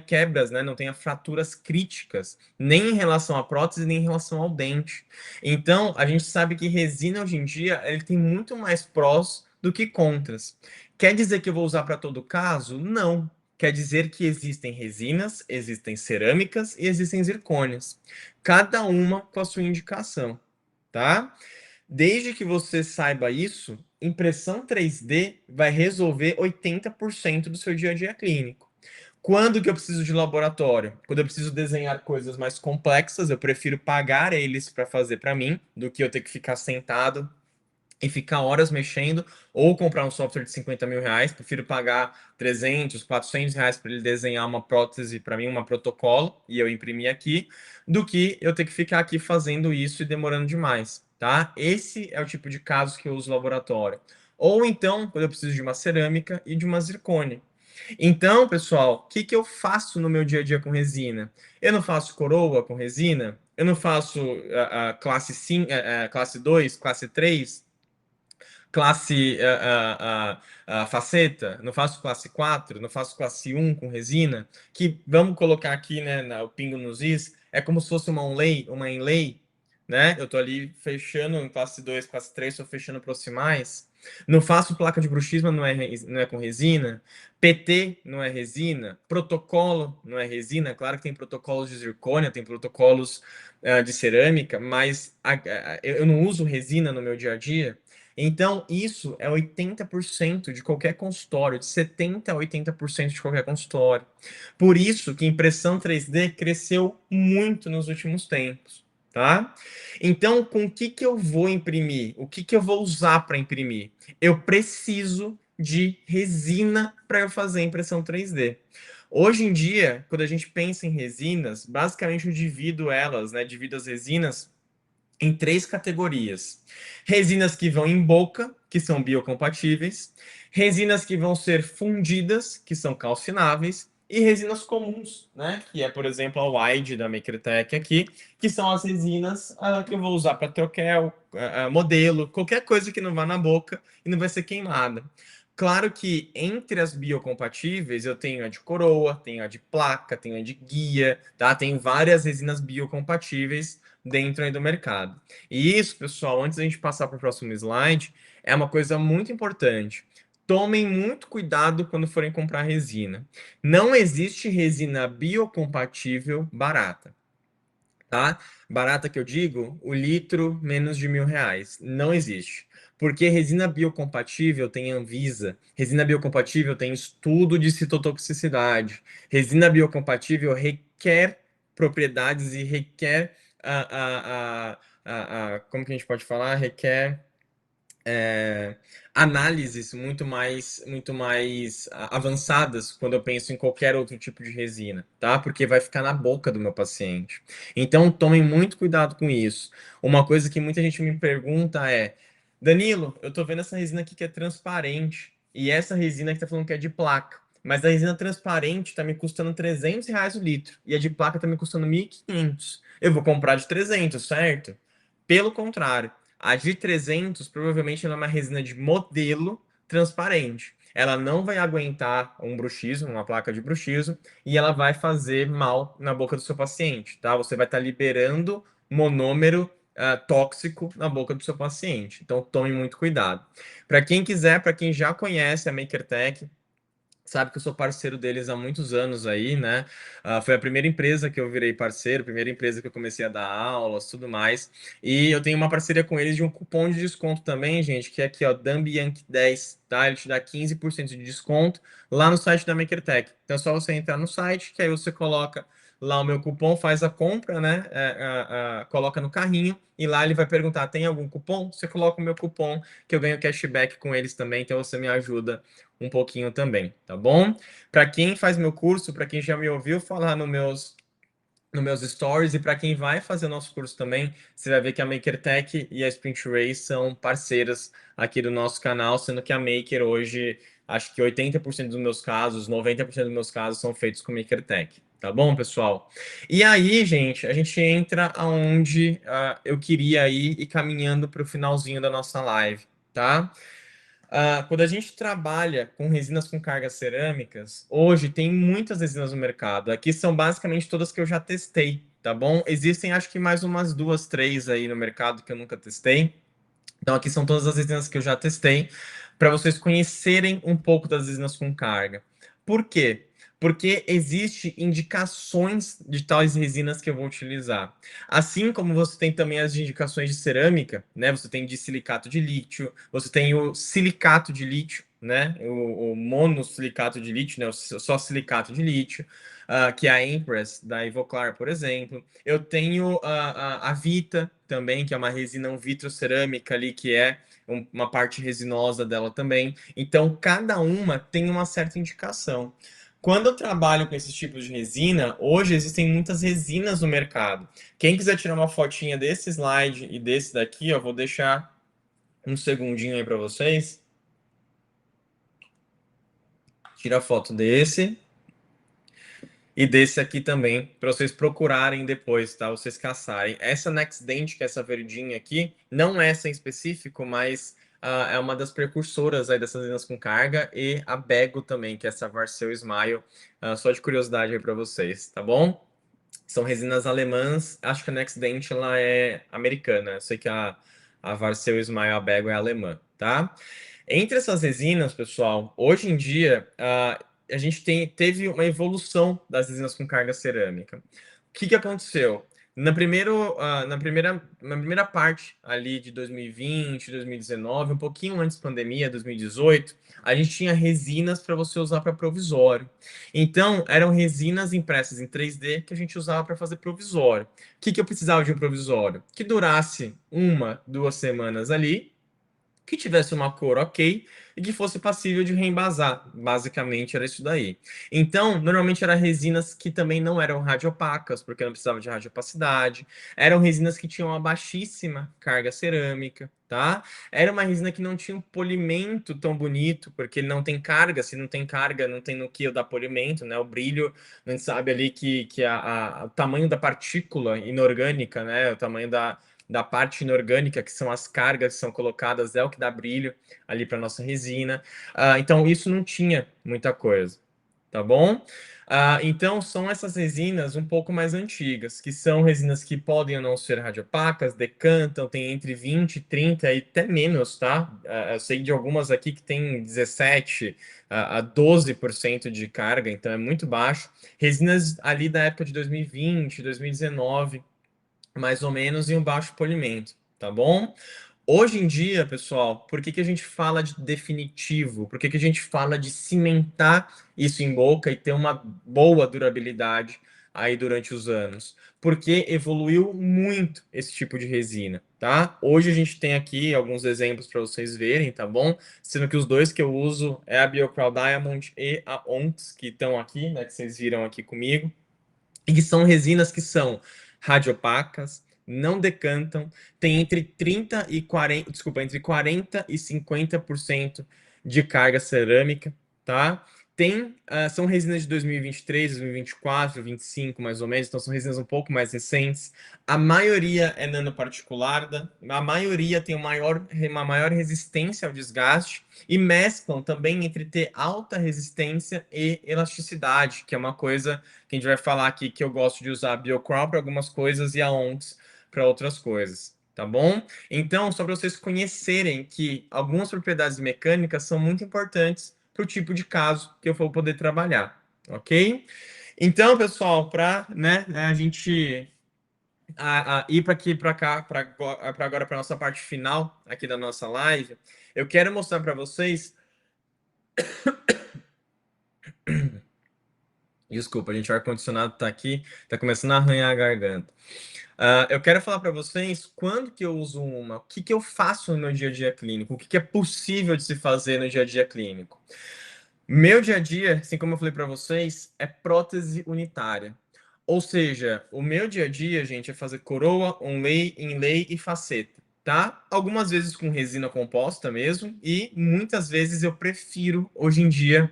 quebras, né? Não tenha fraturas críticas, nem em relação à prótese, nem em relação ao dente. Então, a gente sabe que resina hoje em dia ele tem muito mais prós do que contras. Quer dizer que eu vou usar para todo caso? Não. Quer dizer que existem resinas, existem cerâmicas e existem zircônias. Cada uma com a sua indicação, tá? Desde que você saiba isso, impressão 3D vai resolver 80% do seu dia a dia clínico. Quando que eu preciso de laboratório? Quando eu preciso desenhar coisas mais complexas, eu prefiro pagar eles para fazer para mim, do que eu ter que ficar sentado e ficar horas mexendo, ou comprar um software de 50 mil reais. Prefiro pagar 300, 400 reais para ele desenhar uma prótese para mim, uma protocolo, e eu imprimir aqui, do que eu ter que ficar aqui fazendo isso e demorando demais, tá? Esse é o tipo de caso que eu uso laboratório. Ou então, quando eu preciso de uma cerâmica e de uma zircônia. Então, pessoal, o que que eu faço no meu dia a dia com resina? Eu não faço coroa com resina? Eu não faço classe 5, classe 2, classe 3, classe faceta, não faço classe 4, não faço classe 1 com resina, que vamos colocar aqui, né, o pingo nos is, é como se fosse uma inlay, né? Eu tô ali fechando em classe 2, classe 3, tô fechando proximais. Não faço placa de bruxismo, não é com resina. PT não é resina. Protocolo não é resina. Claro que tem protocolos de zircônia, tem protocolos de cerâmica, mas eu não uso resina no meu dia a dia. Então, isso é 80% de qualquer consultório, de 70% a 80% de qualquer consultório. Por isso que impressão 3D cresceu muito nos últimos tempos, tá? Então, com o que que eu vou imprimir? O que que eu vou usar para imprimir? Eu preciso de resina para eu fazer impressão 3D. Hoje em dia, quando a gente pensa em resinas, basicamente eu divido elas, né? Divido as resinas em três categorias: resinas que vão em boca, que são biocompatíveis; resinas que vão ser fundidas, que são calcináveis; e resinas comuns, né? Que é, por exemplo, a Wide da Makertech aqui, que são as resinas que eu vou usar para troquel, modelo, qualquer coisa que não vá na boca e não vai ser queimada. Claro que entre as biocompatíveis eu tenho a de coroa, tenho a de placa, tenho a de guia, tá? Tem várias resinas biocompatíveis dentro aí do mercado. E isso, pessoal, antes da gente passar para o próximo slide, é uma coisa muito importante. Tomem muito cuidado quando forem comprar resina. Não existe resina biocompatível barata, tá? Barata que eu digo, o litro menos de R$ 1.000. Não existe. Porque resina biocompatível tem Anvisa, resina biocompatível tem estudo de citotoxicidade, resina biocompatível requer propriedades e requer como que a gente pode falar? Requer é, análises muito mais avançadas quando eu penso em qualquer outro tipo de resina, tá? Porque vai ficar na boca do meu paciente. Então, tomem muito cuidado com isso. Uma coisa que muita gente me pergunta é: Danilo, eu tô vendo essa resina aqui que é transparente e essa resina que tá falando que é de placa. Mas a resina transparente tá me custando R$ 300 o litro e a de placa tá me custando 1.500. Eu vou comprar de 300, certo? Pelo contrário, A de 300, provavelmente ela é uma resina de modelo transparente. Ela não vai aguentar um bruxismo, uma placa de bruxismo, e ela vai fazer mal na boca do seu paciente, tá? Você vai estar liberando monômero tóxico na boca do seu paciente. Então tome muito cuidado. Para quem quiser, para quem já conhece a MakerTech, sabe que eu sou parceiro deles há muitos anos aí, né? Foi a primeira empresa que eu virei parceiro, primeira empresa que eu comecei a dar aulas, tudo mais. E eu tenho uma parceria com eles de um cupom de desconto também, gente, que é aqui, ó, Dambiank10, tá? Ele te dá 15% de desconto lá no site da MakerTech. Então é só você entrar no site, que aí você coloca lá o meu cupom, faz a compra, né? Coloca no carrinho e lá ele vai perguntar: tem algum cupom? Você coloca o meu cupom, que eu ganho cashback com eles também, então você me ajuda um pouquinho também, tá bom? Para quem faz meu curso, para quem já me ouviu falar nos meus stories, e para quem vai fazer nosso curso também, você vai ver que a MakerTech e a Sprint Race são parceiras aqui do nosso canal, sendo que a Maker hoje, acho que 80% dos meus casos, 90% dos meus casos são feitos com MakerTech. Tá bom, pessoal? E aí, gente, a gente entra aonde eu queria ir e caminhando para o finalzinho da nossa live, tá? Quando a gente trabalha com resinas com cargas cerâmicas, hoje tem muitas resinas no mercado. Aqui são basicamente todas que eu já testei, tá bom? Existem acho que mais umas duas, três aí no mercado que eu nunca testei. Então aqui são todas as resinas que eu já testei para vocês conhecerem um pouco das resinas com carga. Por quê? Porque existe indicações de tais resinas que eu vou utilizar. Assim como você tem também as indicações de cerâmica, né? Você tem de silicato de lítio, você tem o silicato de lítio, né? O monossilicato de lítio, né? Só silicato de lítio, que é a Empress da Ivoclar, por exemplo. Eu tenho a Vita também, que é uma resina vitrocerâmica ali, que é uma parte resinosa dela também. Então, cada uma tem uma certa indicação. Quando eu trabalho com esses tipos de resina, hoje existem muitas resinas no mercado. Quem quiser tirar uma fotinha desse slide e desse daqui, ó, vou deixar um segundinho aí para vocês. Tira a foto desse e desse aqui também, para vocês procurarem depois, tá? Vocês caçarem. Essa Nextdent, que é essa verdinha aqui, não é essa em específico, mas é uma das precursoras aí dessas linhas com carga, e a Bego também, que é essa Varcel Smile, só de curiosidade aí para vocês, tá bom? São resinas alemãs, acho que a Nextdent ela é americana, eu sei que a Varcel Smile, a Bego é alemã, tá? Entre essas resinas, pessoal, hoje em dia, a gente teve uma evolução das resinas com carga cerâmica. O que aconteceu? Na primeira parte ali de 2020, 2019, um pouquinho antes da pandemia, 2018, a gente tinha resinas para você usar para provisório. Então, eram resinas impressas em 3D que a gente usava para fazer provisório. O que eu precisava de um provisório? Que durasse 1, 2 semanas ali, que tivesse uma cor ok e que fosse passível de reembasar. Basicamente era isso daí. Então, normalmente eram resinas que também não eram radiopacas, porque não precisava de radiopacidade. Eram resinas que tinham uma baixíssima carga cerâmica, tá? Era uma resina que não tinha um polimento tão bonito, porque ele não tem carga. Se não tem carga, não tem no que eu dar polimento, né? O brilho, a gente sabe ali que o tamanho da partícula inorgânica, né? O tamanho da parte inorgânica, que são as cargas que são colocadas, é o que dá brilho ali para nossa resina. Então, isso não tinha muita coisa, tá bom? Então, são essas resinas um pouco mais antigas, que são resinas que podem ou não ser radiopacas, decantam, tem entre 20, 30 e até menos, tá? Eu sei de algumas aqui que tem 17 a 12% de carga, então é muito baixo. Resinas ali da época de 2020, 2019, mais ou menos, em um baixo polimento, tá bom? Hoje em dia, pessoal, por que a gente fala de definitivo? Por que a gente fala de cimentar isso em boca e ter uma boa durabilidade aí durante os anos? Porque evoluiu muito esse tipo de resina, tá? Hoje a gente tem aqui alguns exemplos para vocês verem, tá bom? Sendo que os dois que eu uso é a BioCrow Diamond e a Onx, que estão aqui, né? Que vocês viram aqui comigo, e que são resinas que são radiopacas, não decantam, tem entre 30 e 40, desculpa, entre 40 e 50% de carga cerâmica, tá? São resinas de 2023, 2024, 2025, mais ou menos, então são resinas um pouco mais recentes. A maioria é nanoparticulada, a maioria tem uma maior resistência ao desgaste e mesclam também entre ter alta resistência e elasticidade, que é uma coisa que a gente vai falar aqui que eu gosto de usar a BioCrawl para algumas coisas e a ONX para outras coisas, tá bom? Então, só para vocês conhecerem que algumas propriedades mecânicas são muito importantes para o tipo de caso que eu vou poder trabalhar, ok? Então, pessoal, para a gente ir para aqui, para cá, para agora, para nossa parte final aqui da nossa live, eu quero mostrar para vocês. Desculpa, gente, o ar-condicionado está aqui, está começando a arranhar a garganta. Eu quero falar para vocês quando que eu uso o que eu faço no meu dia a dia clínico, o que é possível de se fazer no dia a dia clínico. Meu dia a dia, assim como eu falei para vocês, é prótese unitária. Ou seja, o meu dia a dia, gente, é fazer coroa, onlay, inlay e faceta, tá? Algumas vezes com resina composta mesmo, e muitas vezes eu prefiro, hoje em dia,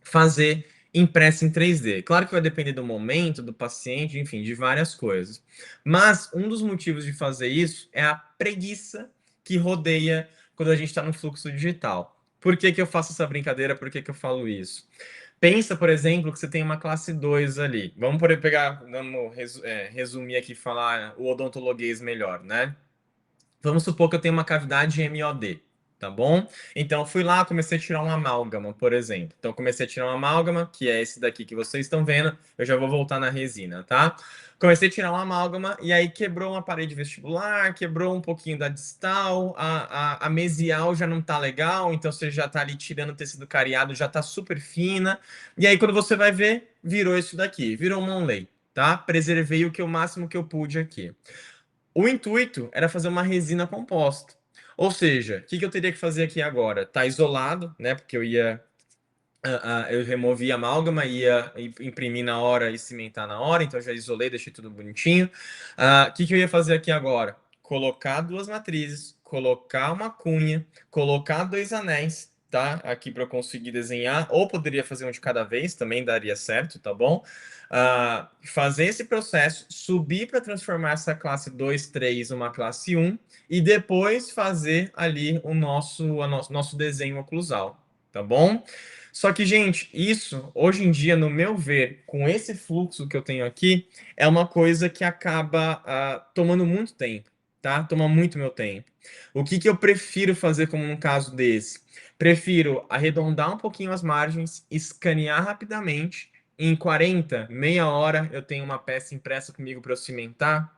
fazer impresso em 3D. Claro que vai depender do momento, do paciente, enfim, de várias coisas. Mas um dos motivos de fazer isso é a preguiça que rodeia quando a gente está no fluxo digital. Por que que eu faço essa brincadeira? Por que que eu falo isso? Pensa, por exemplo, que você tem uma classe 2 ali. Vamos poder pegar, vamos resumir aqui e falar o odontologuês melhor, né? Vamos supor que eu tenho uma cavidade MOD, tá bom? Então, eu fui lá, comecei a tirar um amálgama, por exemplo. Então, eu comecei a tirar um amálgama, que é esse daqui que vocês estão vendo. Eu já vou voltar na resina, tá? Comecei a tirar um amálgama e aí quebrou uma parede vestibular, quebrou um pouquinho da distal, a mesial já não tá legal, então você já tá ali tirando o tecido cariado, já tá super fina. E aí, quando você vai ver, virou isso daqui, virou um onlay, tá? Preservei o máximo que eu pude aqui. O intuito era fazer uma resina composta. Ou seja, o que eu teria que fazer aqui agora? Tá isolado, né? Porque eu removi a amálgama, ia imprimir na hora e cimentar na hora, então eu já isolei, deixei tudo bonitinho. O que eu ia fazer aqui agora? Colocar duas matrizes, colocar uma cunha, colocar dois anéis, tá? Aqui para eu conseguir desenhar, ou poderia fazer um de cada vez, também daria certo, tá bom? Fazer esse processo, subir para transformar essa classe 2, 3 numa classe 1 e depois fazer ali nosso desenho oclusal, tá bom? Só que, gente, isso, hoje em dia, no meu ver, com esse fluxo que eu tenho aqui, é uma coisa que acaba tomando muito tempo, tá? Toma muito meu tempo. O que eu prefiro fazer como num caso desse? Prefiro arredondar um pouquinho as margens, escanear rapidamente, em 40, meia hora, eu tenho uma peça impressa comigo para eu cimentar,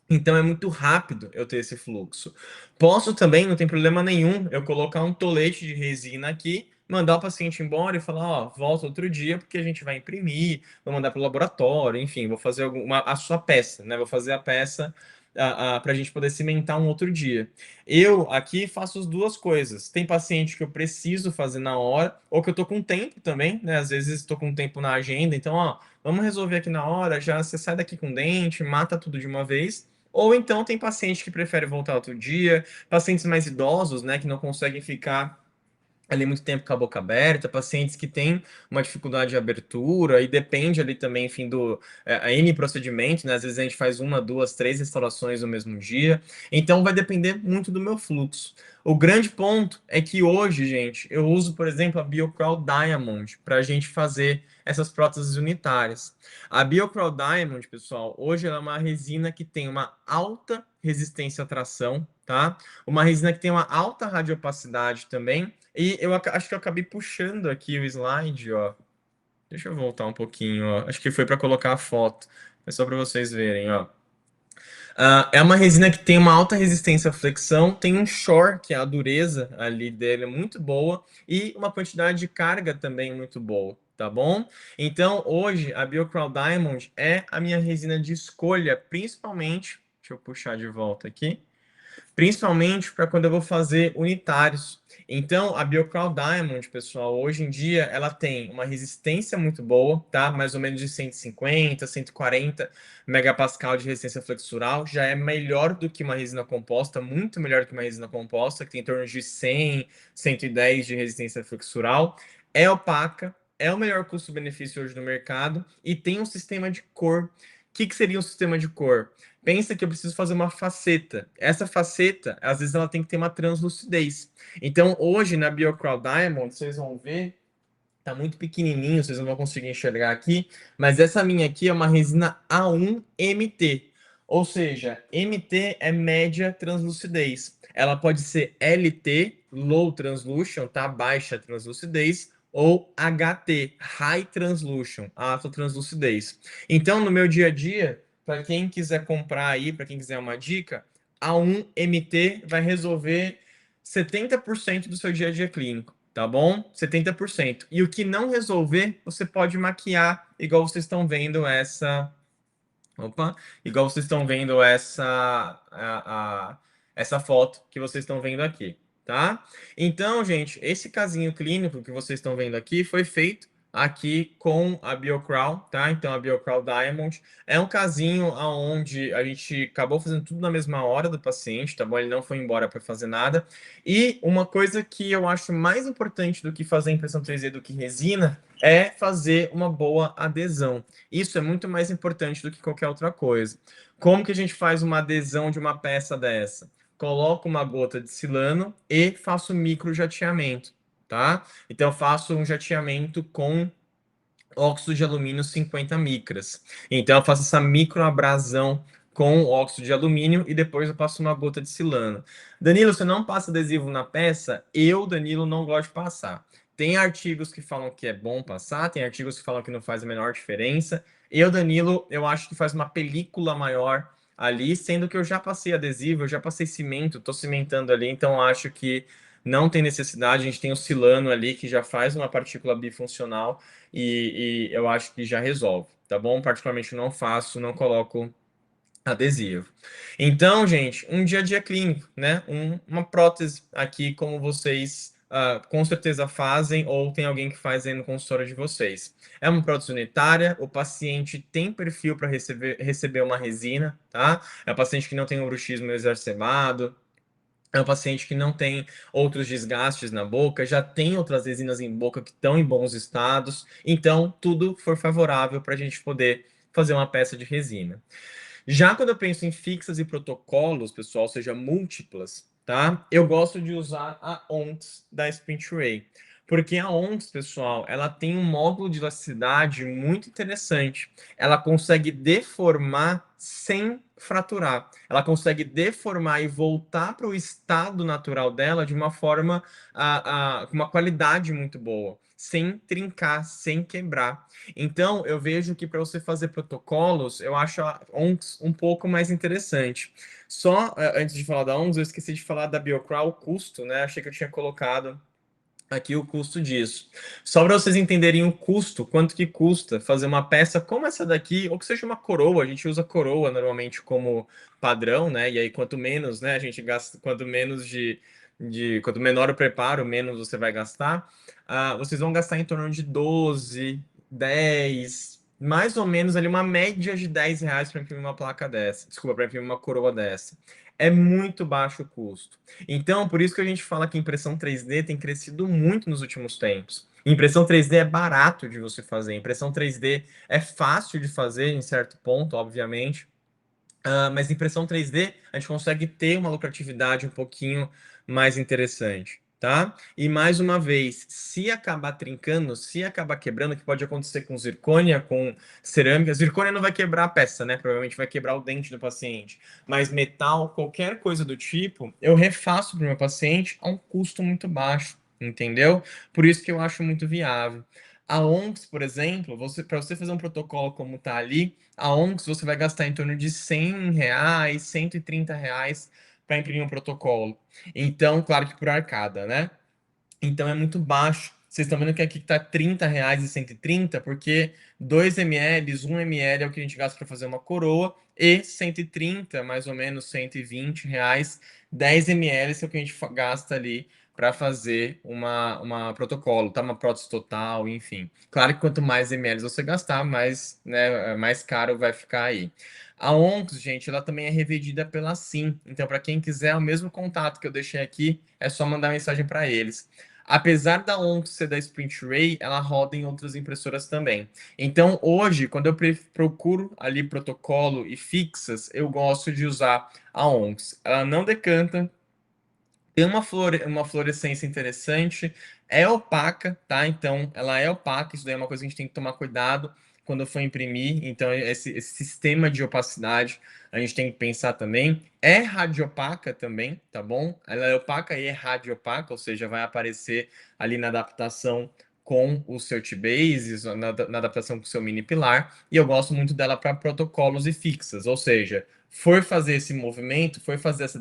então é muito rápido eu ter esse fluxo. Posso também, não tem problema nenhum, eu colocar um tolete de resina aqui, mandar o paciente embora e falar, ó, volta outro dia porque a gente vai imprimir, vou mandar para o laboratório, enfim, vou fazer a sua peça, né? Vou fazer a peça para a gente poder cimentar um outro dia. Eu aqui faço as duas coisas. Tem paciente que eu preciso fazer na hora, ou que eu tô com tempo também, né? Às vezes estou com tempo na agenda, então, ó, vamos resolver aqui na hora, já você sai daqui com dente, mata tudo de uma vez. Ou então tem paciente que prefere voltar outro dia, pacientes mais idosos, né, que não conseguem ficar ali muito tempo com a boca aberta, pacientes que têm uma dificuldade de abertura e depende ali também, enfim, a N procedimento, né? Às vezes a gente faz uma, duas, três restaurações no mesmo dia. Então vai depender muito do meu fluxo. O grande ponto é que hoje, gente, eu uso, por exemplo, a BioCrawl Diamond para a gente fazer essas próteses unitárias. A BioCrawl Diamond, pessoal, hoje ela é uma resina que tem uma alta resistência à tração, tá? Uma resina que tem uma alta radiopacidade também. E eu acho que eu acabei puxando aqui o slide, ó. Deixa eu voltar um pouquinho, ó. Acho que foi para colocar a foto. É só para vocês verem, ó. É uma resina que tem uma alta resistência à flexão, tem um shore, que é a dureza ali dele é muito boa, e uma quantidade de carga também muito boa, tá bom? Então, hoje, a BioCrawl Diamond é a minha resina de escolha, principalmente, deixa eu puxar de volta aqui, principalmente para quando eu vou fazer unitários. Então, a BioCrawl Diamond, pessoal, hoje em dia ela tem uma resistência muito boa, tá? Mais ou menos de 150, 140 megapascal de resistência flexural, já é melhor do que uma resina composta, muito melhor que uma resina composta, que tem em torno de 100, 110 de resistência flexural. É opaca, é o melhor custo-benefício hoje no mercado e tem um sistema de cor. O que seria um sistema de cor? Pensa que eu preciso fazer uma faceta. Essa faceta, às vezes, ela tem que ter uma translucidez. Então, hoje, na BioCrowd Diamond, vocês vão ver, tá muito pequenininho, vocês não vão conseguir enxergar aqui, mas essa minha aqui é uma resina A1 MT. Ou seja, MT é média translucidez. Ela pode ser LT, low translution, tá? Baixa translucidez, ou HT, high translution, alta translucidez. Então, no meu dia a dia, para quem quiser comprar aí, para quem quiser uma dica, A1 MT vai resolver 70% do seu dia a dia clínico, tá bom? 70%. E o que não resolver, você pode maquiar, igual vocês estão vendo essa. Opa, igual vocês estão vendo essa foto que vocês estão vendo aqui, tá? Então, gente, esse casinho clínico que vocês estão vendo aqui foi feito aqui com a BioCrowd, tá? Então, a BioCrowd Diamond é um casinho onde a gente acabou fazendo tudo na mesma hora do paciente, tá bom? Ele não foi embora para fazer nada. E uma coisa que eu acho mais importante do que fazer impressão 3D do que resina é fazer uma boa adesão. Isso é muito mais importante do que qualquer outra coisa. Como que a gente faz uma adesão de uma peça dessa? Coloco uma gota de silano e faço micro jateamento, tá? Então eu faço um jateamento com óxido de alumínio 50 micras. Então eu faço essa microabrasão com óxido de alumínio e depois eu passo uma gota de silano. Danilo, você não passa adesivo na peça? Eu, Danilo, não gosto de passar. Tem artigos que falam que é bom passar, tem artigos que falam que não faz a menor diferença. Eu, Danilo, eu acho que faz uma película maior ali, sendo que eu já passei adesivo, eu já passei cimento, estou cimentando ali, então acho que não tem necessidade. A gente tem o silano ali que já faz uma partícula bifuncional e eu acho que já resolve, tá bom? Particularmente não faço, não coloco adesivo. Então, gente, um dia a dia clínico, né? Uma prótese aqui, como vocês com certeza fazem, ou tem alguém que faz aí no consultório de vocês. É uma prótese unitária, o paciente tem perfil para receber uma resina, tá? É um paciente que não tem um bruxismo exacerbado, é um paciente que não tem outros desgastes na boca, já tem outras resinas em boca que estão em bons estados, então tudo for favorável para a gente poder fazer uma peça de resina. Já quando eu penso em fixas e protocolos, pessoal, seja múltiplas, tá? Eu gosto de usar a ONCS da Sprint Ray. Porque a ONCS, pessoal, ela tem um módulo de elasticidade muito interessante. Ela consegue deformar sem fraturar. Ela consegue deformar e voltar para o estado natural dela de uma forma com uma qualidade muito boa, sem trincar, sem quebrar. Então, eu vejo que para você fazer protocolos, eu acho a ONCS um pouco mais interessante. Só antes de falar da ONCS, eu esqueci de falar da BioCrawl, o custo, né? Achei que eu tinha colocado aqui o custo disso. Só para vocês entenderem o custo, quanto que custa fazer uma peça como essa daqui, ou que seja uma coroa, a gente usa coroa normalmente como padrão, né? E aí quanto menos, né, a gente gasta, quanto menos quanto menor o preparo, menos você vai gastar. Vocês vão gastar em torno de 12, 10, mais ou menos ali uma média de R$ 10 para imprimir uma placa dessa. Desculpa, para imprimir uma coroa dessa. É muito baixo o custo. Então, por isso que a gente fala que impressão 3D tem crescido muito nos últimos tempos. Impressão 3D é barato de você fazer. Impressão 3D é fácil de fazer em certo ponto, obviamente. Mas impressão 3D a gente consegue ter uma lucratividade um pouquinho mais interessante, tá? E mais uma vez, se acabar trincando, se acabar quebrando, que pode acontecer com zircônia, com cerâmica, zircônia não vai quebrar a peça, né? Provavelmente vai quebrar o dente do paciente. Mas metal, qualquer coisa do tipo, eu refaço para o meu paciente a um custo muito baixo, entendeu? Por isso que eu acho muito viável. A ONCS, por exemplo, para você fazer um protocolo como tá ali, a ONCS você vai gastar em torno de R$ 100, R$ 130 para imprimir um protocolo. Então, claro que por arcada, né? Então é muito baixo. Vocês estão vendo que aqui está R$ 30 e 130, porque 2 ml, 1 ml é o que a gente gasta para fazer uma coroa, e 130, mais ou menos R$ 120, 10 ml é o que a gente gasta ali para fazer uma protocolo, tá? Uma prótese total, enfim. Claro que quanto mais ml você gastar, mais, né, mais caro vai ficar aí. A ONCS, gente, ela também é revendida pela SIM. Então, para quem quiser o mesmo contato que eu deixei aqui, é só mandar mensagem para eles. Apesar da ONX ser da Sprint Ray, ela roda em outras impressoras também. Então, hoje, quando eu procuro ali protocolo e fixas, eu gosto de usar a ONX. Ela não decanta, tem uma fluorescência interessante, é opaca, tá? Então, ela é opaca, isso daí é uma coisa que a gente tem que tomar cuidado quando for imprimir. Então, esse sistema de opacidade a gente tem que pensar também. É radiopaca também, tá bom? Ela é opaca e é radiopaca, ou seja, vai aparecer ali na adaptação com o seu T-Bases, na adaptação com o seu mini pilar, e eu gosto muito dela para protocolos e fixas, ou seja, for fazer esse movimento, for fazer essa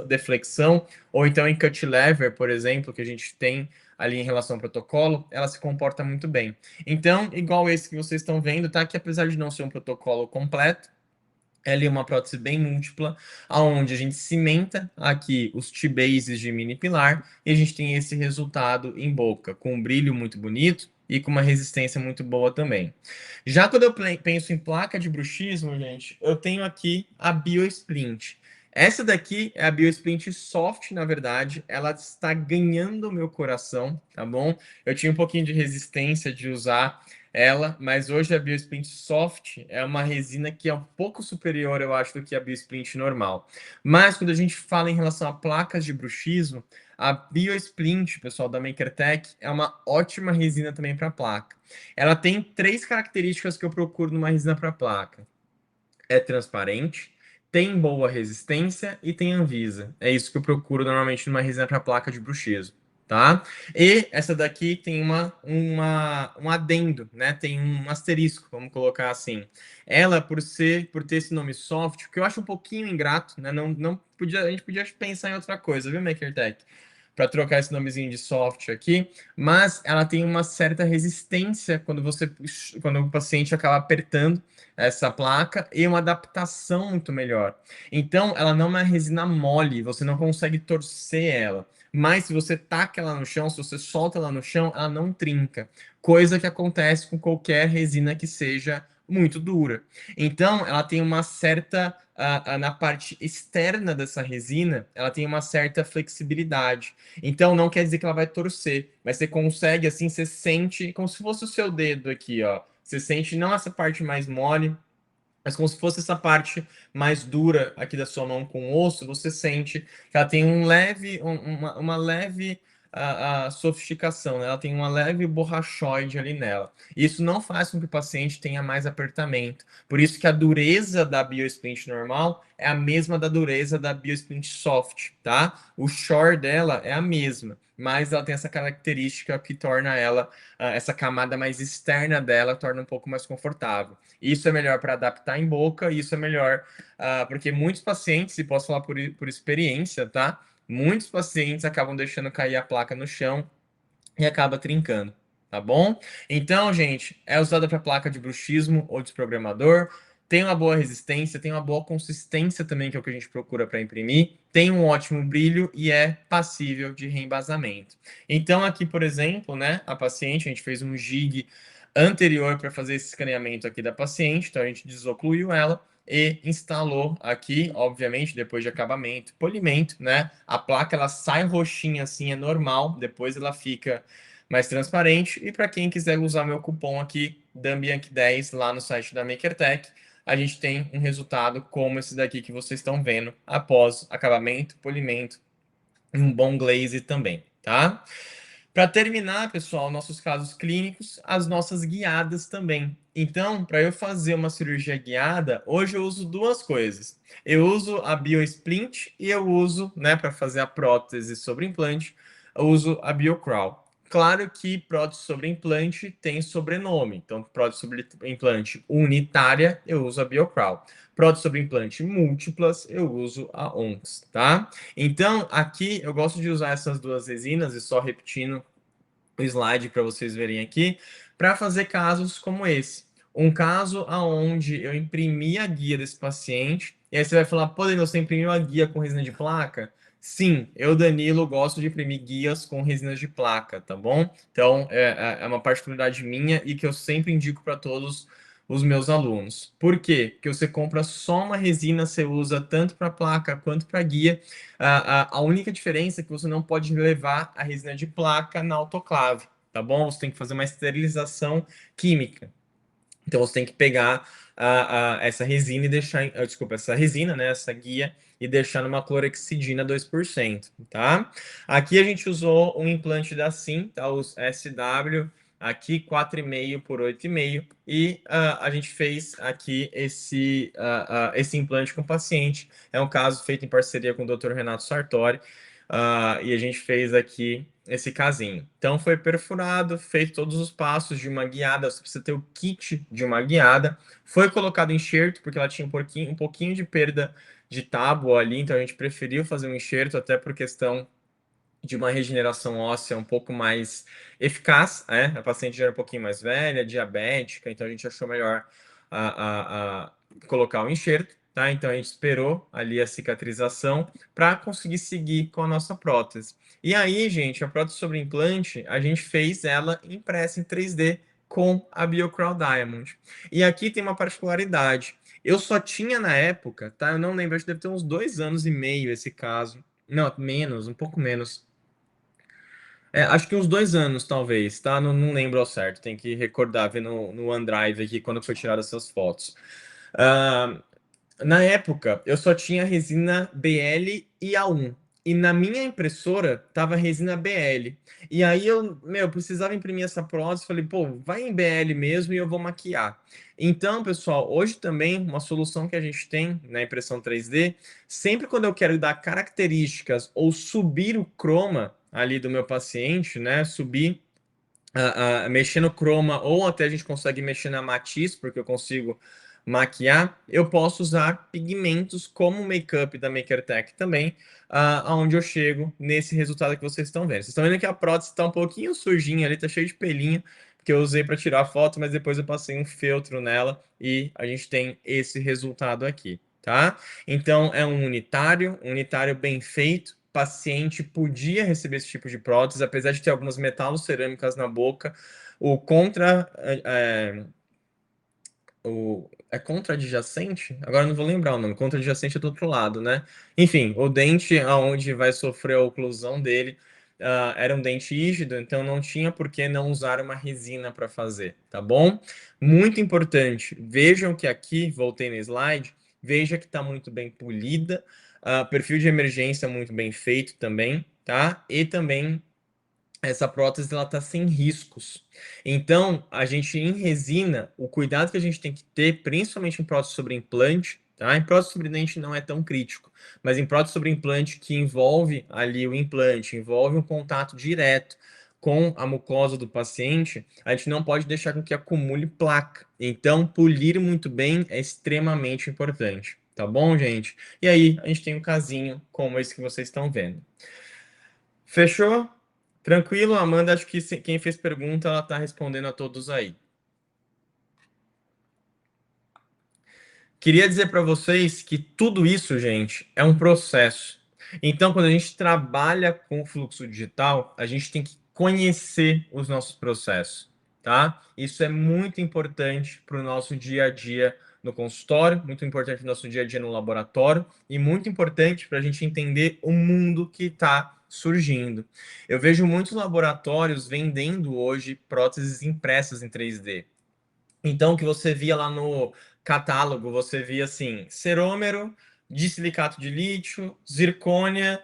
deflexão ou então em cut lever, por exemplo, que a gente tem ali em relação ao protocolo, ela se comporta muito bem. Então, igual esse que vocês estão vendo, tá? Que apesar de não ser um protocolo completo, é ali uma prótese bem múltipla, aonde a gente cimenta aqui os T-bases de mini pilar e a gente tem esse resultado em boca, com um brilho muito bonito e com uma resistência muito boa também. Já quando eu penso em placa de bruxismo, gente, eu tenho aqui a BioSplint. Essa daqui é a BioSplint Soft, na verdade, ela está ganhando o meu coração, tá bom? Eu tinha um pouquinho de resistência de usar ela, mas hoje a BioSplint Soft é uma resina que é um pouco superior, eu acho, do que a BioSplint normal. Mas quando a gente fala em relação a placas de bruxismo, a BioSplint, pessoal da MakerTech, é uma ótima resina também para placa. Ela tem três características que eu procuro numa resina para placa: é transparente, tem boa resistência e tem Anvisa. É isso que eu procuro normalmente numa resina para placa de bruxismo, tá? E essa daqui tem um adendo, né? Tem um asterisco, vamos colocar assim. Ela, por ter esse nome soft, que eu acho um pouquinho ingrato, né? Não podia, a gente podia pensar em outra coisa, viu, MakerTech? Para trocar esse nomezinho de soft aqui, mas ela tem uma certa resistência quando o paciente acaba apertando essa placa e uma adaptação muito melhor. Então, ela não é uma resina mole, você não consegue torcer ela. Mas se você taca ela no chão, se você solta ela no chão, ela não trinca. Coisa que acontece com qualquer resina que seja muito dura. Então, ela tem uma certa. Na parte externa dessa resina, ela tem uma certa flexibilidade. Então, não quer dizer que ela vai torcer, mas você consegue, assim, você sente como se fosse o seu dedo aqui, ó. Você sente não essa parte mais mole, mas como se fosse essa parte mais dura aqui da sua mão com o osso, você sente que ela tem uma leve sofisticação, né? Ela tem uma leve borrachoide ali nela. Isso não faz com que o paciente tenha mais apertamento. Por isso que a dureza da BioSplint normal é a mesma da dureza da BioSplint Soft, tá? O shore dela é a mesma, mas ela tem essa característica que torna ela, essa camada mais externa dela, torna um pouco mais confortável. Isso é melhor para adaptar em boca, isso é melhor, porque muitos pacientes, e posso falar por experiência, tá? Muitos pacientes acabam deixando cair a placa no chão e acaba trincando, tá bom? Então, gente, é usada para placa de bruxismo ou desprogramador, tem uma boa resistência, tem uma boa consistência também, que é o que a gente procura para imprimir, tem um ótimo brilho e é passível de reembasamento. Então, aqui, por exemplo, né, a paciente, a gente fez um jig anterior para fazer esse escaneamento aqui da paciente, então a gente desocluiu ela e instalou aqui, obviamente, depois de acabamento, polimento, né? A placa ela sai roxinha assim, é normal, depois ela fica mais transparente. E para quem quiser usar meu cupom aqui, Dambiank10, lá no site da MakerTech, a gente tem um resultado como esse daqui que vocês estão vendo após acabamento, polimento e um bom glaze também, tá? Para terminar, pessoal, nossos casos clínicos, as nossas guiadas também. Então, para eu fazer uma cirurgia guiada, hoje eu uso duas coisas. Eu uso a BioSplint e eu uso, né, para fazer a prótese sobre implante, eu uso a BioCrawl. Claro que prótese sobre implante tem sobrenome. Então, prótese sobre implante unitária, eu uso a BioCrawl. Prótese sobre implante múltiplas, eu uso a ONX, tá? Então, aqui eu gosto de usar essas duas resinas, e só repetindo o slide para vocês verem aqui, para fazer casos como esse. Um caso aonde eu imprimi a guia desse paciente, e aí você vai falar, pô, Danilo, você imprimiu a guia com resina de placa? Sim, eu, Danilo, gosto de imprimir guias com resinas de placa, tá bom? Então, é uma particularidade minha e que eu sempre indico para todos os meus alunos. Por quê? Porque você compra só uma resina, você usa tanto para placa quanto para guia. A única diferença é que você não pode levar a resina de placa na autoclave, tá bom? Você tem que fazer uma esterilização química. Então você tem que pegar essa resina e deixar, desculpa, essa resina, né, essa guia e deixar numa clorexidina 2%, tá? Aqui a gente usou um implante da Sim, tá? Os SW aqui 4,5 por 8,5 e a gente fez aqui esse implante com o paciente. É um caso feito em parceria com o Dr. Renato Sartori. E a gente fez aqui esse casinho. Então foi perfurado, feito todos os passos de uma guiada. Você precisa ter o kit de uma guiada. Foi colocado enxerto, porque ela tinha um pouquinho de perda de tábua ali, então a gente preferiu fazer um enxerto, até por questão de uma regeneração óssea um pouco mais eficaz, né? A paciente já era um pouquinho mais velha, diabética, então a gente achou melhor colocar o enxerto, tá? Então a gente esperou ali a cicatrização para conseguir seguir com a nossa prótese. E aí, gente, a prótese sobre implante, a gente fez ela impressa em 3D com a BioCrawl Diamond. E aqui tem uma particularidade. Eu só tinha na época, tá? Eu não lembro, acho que deve ter uns 2 anos e meio esse caso. Não, menos, um pouco menos. Acho que uns 2 anos, talvez, tá? Não lembro ao certo. Tem que recordar, ver no OneDrive aqui quando foi tirada essas fotos. Ah, Na época, eu só tinha resina BL e A1. E na minha impressora tava resina BL. E aí eu precisava imprimir essa prótese. Falei, pô, vai em BL mesmo e eu vou maquiar. Então, pessoal, hoje também uma solução que a gente tem na impressão 3D, sempre quando eu quero dar características ou subir o chroma ali do meu paciente, né? Subir mexer no chroma, ou até a gente consegue mexer na matiz, porque eu consigo maquiar, eu posso usar pigmentos como o make-up da MakerTech também, aonde eu chego nesse resultado que vocês estão vendo. Vocês estão vendo que a prótese está um pouquinho sujinha ali, tá cheio de pelinho, que eu usei para tirar a foto, mas depois eu passei um feltro nela e a gente tem esse resultado aqui, tá? Então é um unitário bem feito. Paciente podia receber esse tipo de prótese, apesar de ter algumas metalocerâmicas na boca. O contra é contradjacente? Agora eu não vou lembrar o nome. Contradjacente é do outro lado, né? Enfim, o dente aonde vai sofrer a oclusão dele era um dente rígido, então não tinha por que não usar uma resina para fazer, tá bom? Muito importante. Vejam que aqui, voltei no slide, veja que está muito bem polida, perfil de emergência muito bem feito também, tá? E também essa prótese ela tá sem riscos. Então, a gente em resina, o cuidado que a gente tem que ter, principalmente em prótese sobre implante, tá? Em prótese sobre dente não é tão crítico, mas em prótese sobre implante que envolve ali o implante, envolve um contato direto com a mucosa do paciente, a gente não pode deixar com que acumule placa. Então, polir muito bem é extremamente importante, tá bom, gente? E aí, a gente tem um casinho como esse que vocês estão vendo. Fechou? Tranquilo, Amanda. Acho que quem fez pergunta, ela tá respondendo a todos aí. Queria dizer para vocês que tudo isso, gente, é um processo. Então, quando a gente trabalha com o fluxo digital, a gente tem que conhecer os nossos processos, tá? Isso é muito importante para o nosso dia a dia no consultório, muito importante para o nosso dia a dia no laboratório e muito importante para a gente entender o mundo que está surgindo. Eu vejo muitos laboratórios vendendo hoje próteses impressas em 3D. Então, o que você via lá no catálogo, você via assim, cerômero, disilicato de lítio, zircônia,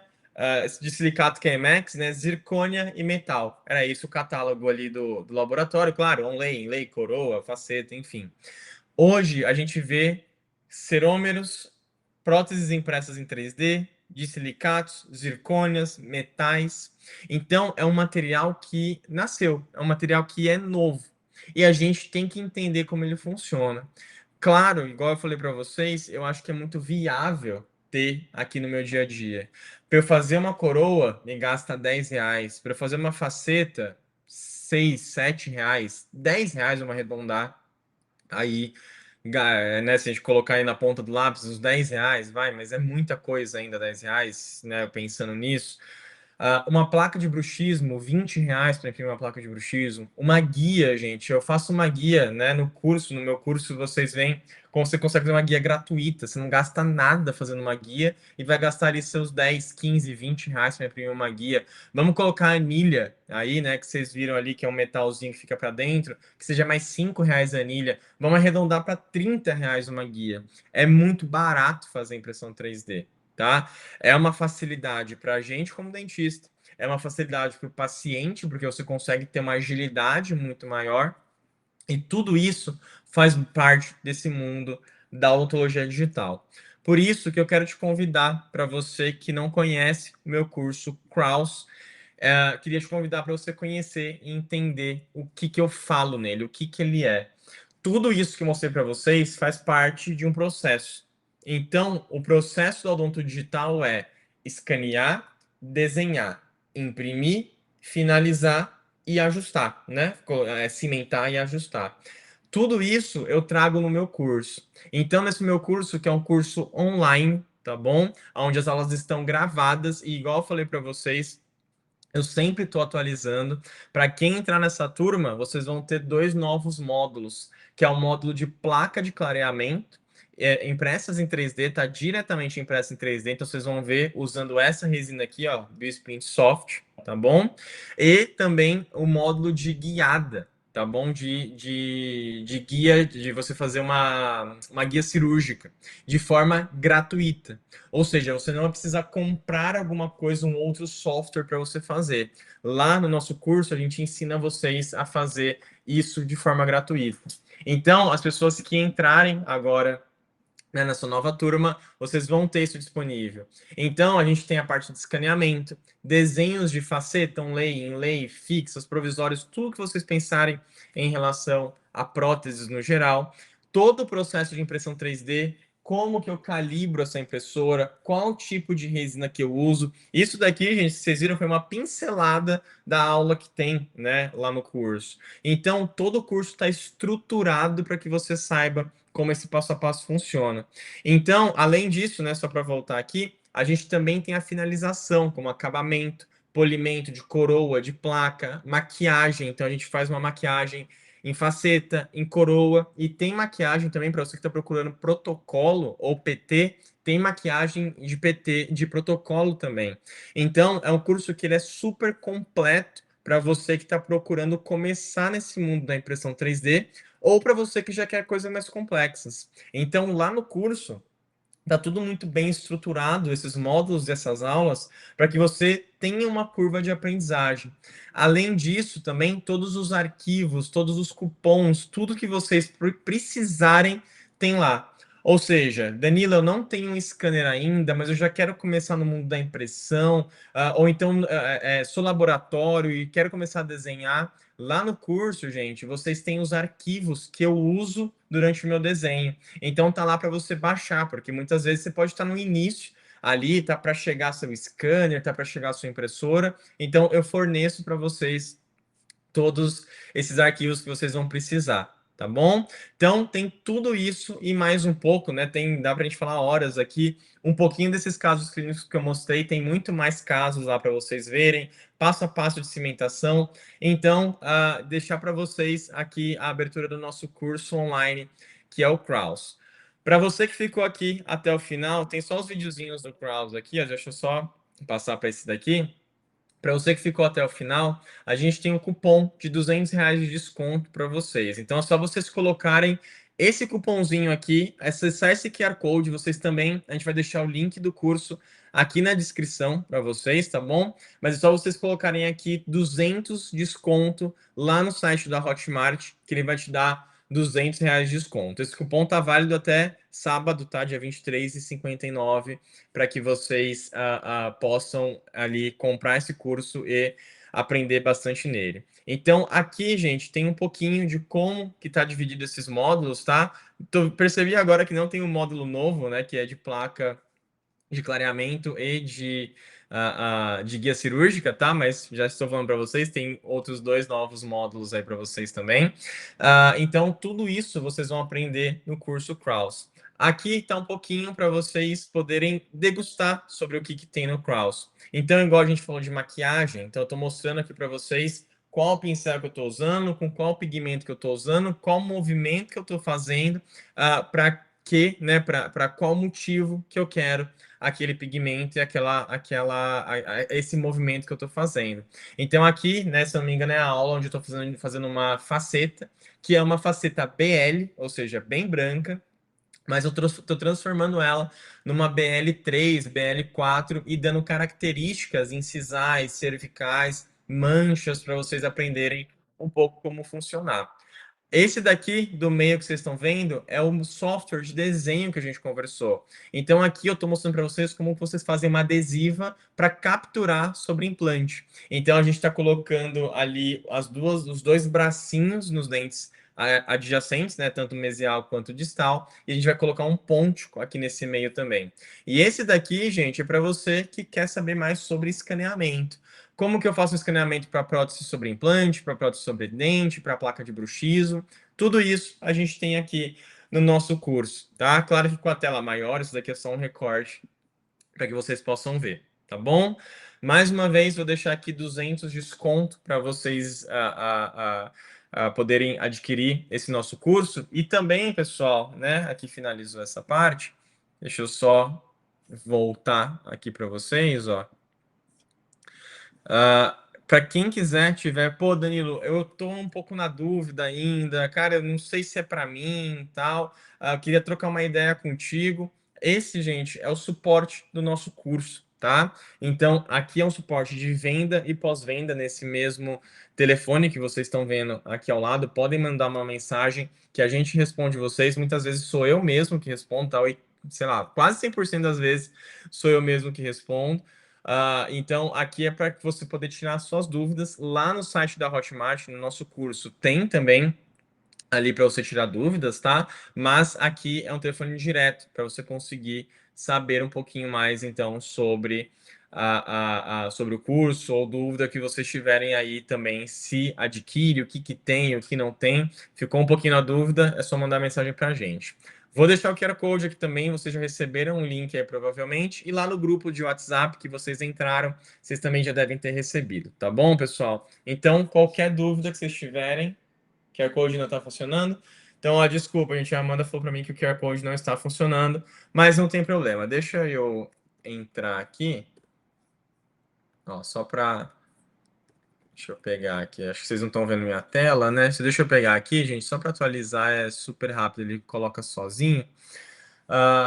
de silicato QMX, né? Zircônia e metal. Era isso o catálogo ali do laboratório, claro, onlay, inlay, coroa, faceta, enfim. Hoje a gente vê cerômeros, próteses impressas em 3D, de silicatos, zircônias, metais. Então é um material que nasceu, é um material que é novo. E a gente tem que entender como ele funciona. Claro, igual eu falei para vocês, eu acho que é muito viável ter aqui no meu dia a dia. Para eu fazer uma coroa, me gasta R$ 10. Para eu fazer uma faceta, 6, R$ 7. R$ 10, vamos arredondar. Aí, né, se a gente colocar aí na ponta do lápis, os R$ 10, vai, mas é muita coisa ainda, R$ 10, né, pensando nisso. Uma placa de bruxismo, R$ 20 para imprimir uma placa de bruxismo. Uma guia, gente. Eu faço uma guia, né, no curso. No meu curso, vocês veem como você consegue fazer uma guia gratuita. Você não gasta nada fazendo uma guia e vai gastar ali seus 10, 15, R$ 20 para imprimir uma guia. Vamos colocar a anilha aí, né, que vocês viram ali, que é um metalzinho que fica para dentro, que seja mais R$ 5 a anilha. Vamos arredondar para R$ 30 uma guia. É muito barato fazer impressão 3D. Tá? É uma facilidade para a gente como dentista, é uma facilidade para o paciente, porque você consegue ter uma agilidade muito maior, e tudo isso faz parte desse mundo da odontologia digital. Por isso que eu quero te convidar, para você que não conhece o meu curso Kraus, queria te convidar para você conhecer e entender o que eu falo nele, o que ele é. Tudo isso que eu mostrei para vocês faz parte de um processo. Então, o processo do odonto digital é escanear, desenhar, imprimir, finalizar e ajustar, né? Cimentar e ajustar. Tudo isso eu trago no meu curso. Então, nesse meu curso, que é um curso online, tá bom? Onde as aulas estão gravadas e, igual eu falei para vocês, eu sempre estou atualizando. Para quem entrar nessa turma, vocês vão ter dois novos módulos, que é o módulo de placa de clareamento, impressas em 3D, está diretamente impressa em 3D, então vocês vão ver usando essa resina aqui, ó, Biosprint Soft, tá bom? E também o módulo de guiada, tá bom? De guia, de você fazer uma guia cirúrgica, de forma gratuita. Ou seja, você não vai precisar comprar alguma coisa, um outro software para você fazer. Lá no nosso curso, a gente ensina vocês a fazer isso de forma gratuita. Então, as pessoas que entrarem agora, né, nessa nova turma, vocês vão ter isso disponível. Então, a gente tem a parte de escaneamento, desenhos de faceta, inlay, fixos, provisórios, tudo que vocês pensarem em relação a próteses no geral. Todo o processo de impressão 3D, como que eu calibro essa impressora, qual tipo de resina que eu uso. Isso daqui, gente, vocês viram, foi uma pincelada da aula que tem, né, lá no curso. Então, todo o curso está estruturado para que você saiba como esse passo a passo funciona. Então, além disso, né, só para voltar aqui, a gente também tem a finalização, como acabamento, polimento de coroa, de placa, maquiagem. Então, a gente faz uma maquiagem em faceta, em coroa, e tem maquiagem também para você que está procurando protocolo ou PT, tem maquiagem de PT, de protocolo também. Então, é um curso que ele é super completo para você que está procurando começar nesse mundo da impressão 3D, ou para você que já quer coisas mais complexas. Então, lá no curso, está tudo muito bem estruturado, esses módulos dessas aulas, para que você tenha uma curva de aprendizagem. Além disso, também, todos os arquivos, todos os cupons, tudo que vocês precisarem, tem lá. Ou seja, Danilo, eu não tenho um scanner ainda, mas eu já quero começar no mundo da impressão, ou então sou laboratório e quero começar a desenhar. Lá no curso, gente, vocês têm os arquivos que eu uso durante o meu desenho. Então tá lá para você baixar, porque muitas vezes você pode estar no início ali, tá para chegar seu scanner, tá para chegar sua impressora. Então eu forneço para vocês todos esses arquivos que vocês vão precisar, tá bom? Então tem tudo isso e mais um pouco, né? Dá para a gente falar horas aqui, um pouquinho desses casos clínicos que eu mostrei, tem muito mais casos lá para vocês verem, passo a passo de cimentação. Então, deixar para vocês aqui a abertura do nosso curso online, que é o Kraus. Para você que ficou aqui até o final, tem só os videozinhos do Kraus aqui, ó, deixa eu só passar para esse daqui. Para você que ficou até o final, a gente tem um cupom de R$ 200 de desconto para vocês. Então é só vocês colocarem esse cupomzinho aqui, acessar esse QR Code. Vocês também, a gente vai deixar o link do curso aqui na descrição para vocês, tá bom? Mas é só vocês colocarem aqui 200 desconto lá no site da Hotmart, que ele vai te dar R$ 200 de desconto. Esse cupom tá válido até sábado, tá? Dia 23h59, para que vocês possam ali comprar esse curso e aprender bastante nele. Então, aqui, gente, tem um pouquinho de como que está dividido esses módulos, tá? Percebi agora que não tem um módulo novo, né? Que é de placa de clareamento e de guia cirúrgica, tá? Mas já estou falando para vocês, tem outros dois novos módulos aí para vocês também. Então, tudo isso vocês vão aprender no curso Kraus. Aqui está um pouquinho para vocês poderem degustar sobre o que tem no Kraus. Então, igual a gente falou de maquiagem, então eu estou mostrando aqui para vocês qual pincel que eu estou usando, com qual pigmento que eu estou usando, qual movimento que eu estou fazendo, para que, né, para qual motivo que eu quero aquele pigmento e esse movimento que eu estou fazendo. Então aqui, né, se eu não me engano, é a aula onde eu estou fazendo uma faceta, que é uma faceta BL, ou seja, bem branca, mas eu estou transformando ela numa BL3, BL4 e dando características incisais, cervicais, manchas para vocês aprenderem um pouco como funcionar. Esse daqui do meio que vocês estão vendo é o software de desenho que a gente conversou. Então aqui eu estou mostrando para vocês como vocês fazem uma adesiva para capturar sobre implante. Então a gente está colocando ali os dois bracinhos nos dentes adjacentes, né, tanto mesial quanto distal, e a gente vai colocar um pontico aqui nesse meio também. E esse daqui, gente, é para você que quer saber mais sobre escaneamento. Como que eu faço um escaneamento para prótese sobre implante, para prótese sobre dente, para placa de bruxismo? Tudo isso a gente tem aqui no nosso curso, tá? Claro que com a tela maior, isso daqui é só um recorte para que vocês possam ver, tá bom? Mais uma vez, vou deixar aqui 200 de desconto para vocês poderem adquirir esse nosso curso. E também, pessoal, né? Aqui finalizou essa parte. Deixa eu só voltar aqui para vocês, ó. Para quem quiser, tiver, pô, Danilo, eu tô um pouco na dúvida ainda, cara, eu não sei se é para mim e tal, eu queria trocar uma ideia contigo. Esse, gente, é o suporte do nosso curso, tá? Então, aqui é um suporte de venda e pós-venda nesse mesmo telefone que vocês estão vendo aqui ao lado. Podem mandar uma mensagem que a gente responde vocês. Muitas vezes sou eu mesmo que respondo, tá? Sei lá, quase 100% das vezes sou eu mesmo que respondo. Então, aqui é para você poder tirar suas dúvidas lá no site da Hotmart, no nosso curso. Tem também ali para você tirar dúvidas, tá? Mas aqui é um telefone direto para você conseguir saber um pouquinho mais, então, sobre sobre o curso ou dúvida que vocês tiverem aí também, se adquire, o que tem, o que não tem. Ficou um pouquinho na dúvida, é só mandar mensagem para a gente. Vou deixar o QR Code aqui também, vocês já receberam um link aí provavelmente, e lá no grupo de WhatsApp que vocês entraram, vocês também já devem ter recebido, tá bom, pessoal? Então, qualquer dúvida que vocês tiverem, QR Code não está funcionando. Então, ó, desculpa, a gente, a Amanda falou para mim que o QR Code não está funcionando, mas não tem problema. Deixa eu entrar aqui, ó, só para... Deixa eu pegar aqui, acho que vocês não estão vendo minha tela, né? Deixa eu pegar aqui, gente, só para atualizar, é super rápido, ele coloca sozinho.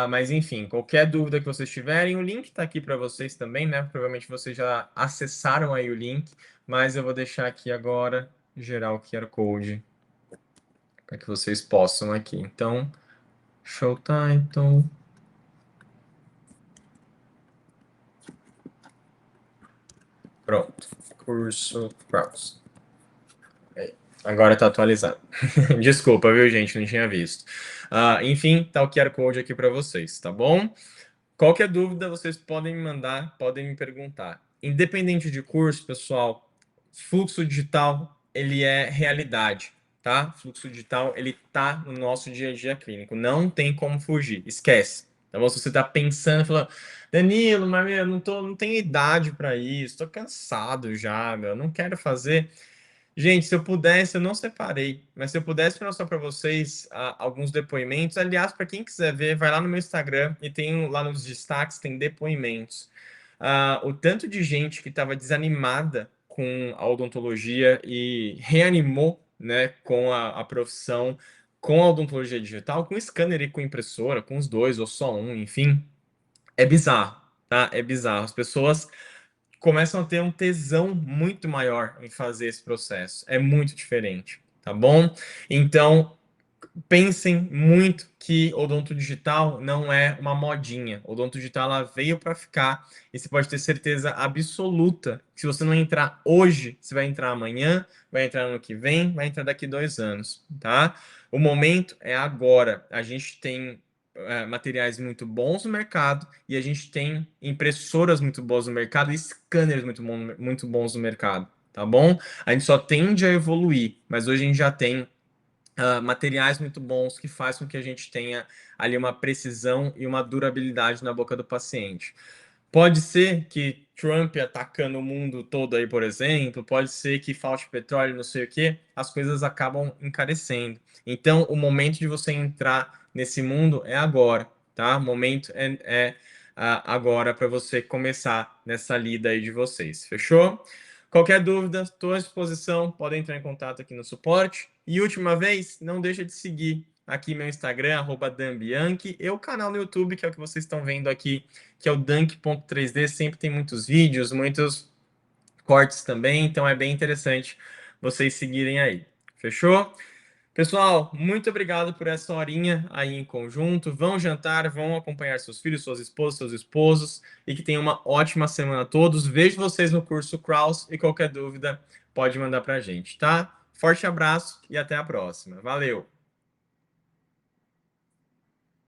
Mas enfim, qualquer dúvida que vocês tiverem, o link está aqui para vocês também, né? Provavelmente vocês já acessaram aí o link, mas eu vou deixar aqui agora gerar o QR Code para que vocês possam aqui. Então, show title. Pronto. Curso Kraus. Agora está atualizado. Desculpa, viu, gente? Não tinha visto. Enfim, tá o QR Code aqui para vocês, tá bom? Qualquer dúvida, vocês podem me mandar, podem me perguntar. Independente de curso, pessoal, fluxo digital, ele é realidade, tá? Fluxo digital, ele tá no nosso dia a dia clínico. Não tem como fugir. Esquece. Então, se você tá pensando, falando, Danilo, mas meu, não tenho idade para isso, tô cansado já, meu, não quero fazer. Gente, se eu pudesse, eu não separei, mas se eu pudesse mostrar para vocês alguns depoimentos, aliás, para quem quiser ver, vai lá no meu Instagram e tem lá nos destaques, tem depoimentos. O tanto de gente que estava desanimada com a odontologia e reanimou, né, com a profissão, com a odontologia digital, com scanner e com impressora, com os dois ou só um, enfim, é bizarro, tá? É bizarro. As pessoas começam a ter um tesão muito maior em fazer esse processo. É muito diferente, tá bom? Então, pensem muito que odonto digital não é uma modinha. Odonto digital ela veio para ficar e você pode ter certeza absoluta que se você não entrar hoje, você vai entrar amanhã, vai entrar no que vem, vai entrar daqui 2 anos, tá? O momento é agora. A gente tem materiais muito bons no mercado e a gente tem impressoras muito boas no mercado e scanners muito bons no mercado, tá bom? A gente só tende a evoluir, mas hoje a gente já tem materiais muito bons que faz com que a gente tenha ali uma precisão e uma durabilidade na boca do paciente. Pode ser que Trump atacando o mundo todo aí, por exemplo, pode ser que falte petróleo, não sei o quê, as coisas acabam encarecendo. Então, o momento de você entrar nesse mundo é agora, tá? O momento agora para você começar nessa lida aí de vocês, fechou? Qualquer dúvida, estou à disposição, podem entrar em contato aqui no suporte. E última vez, não deixa de seguir aqui meu Instagram, @danbianchi, e o canal no YouTube, que é o que vocês estão vendo aqui, que é o Dunk.3D, sempre tem muitos vídeos, muitos cortes também, então é bem interessante vocês seguirem aí. Fechou? Pessoal, muito obrigado por essa horinha aí em conjunto. Vão jantar, vão acompanhar seus filhos, suas esposas, seus esposos e que tenham uma ótima semana a todos. Vejo vocês no curso Kraus e qualquer dúvida pode mandar para a gente, tá? Forte abraço e até a próxima. Valeu!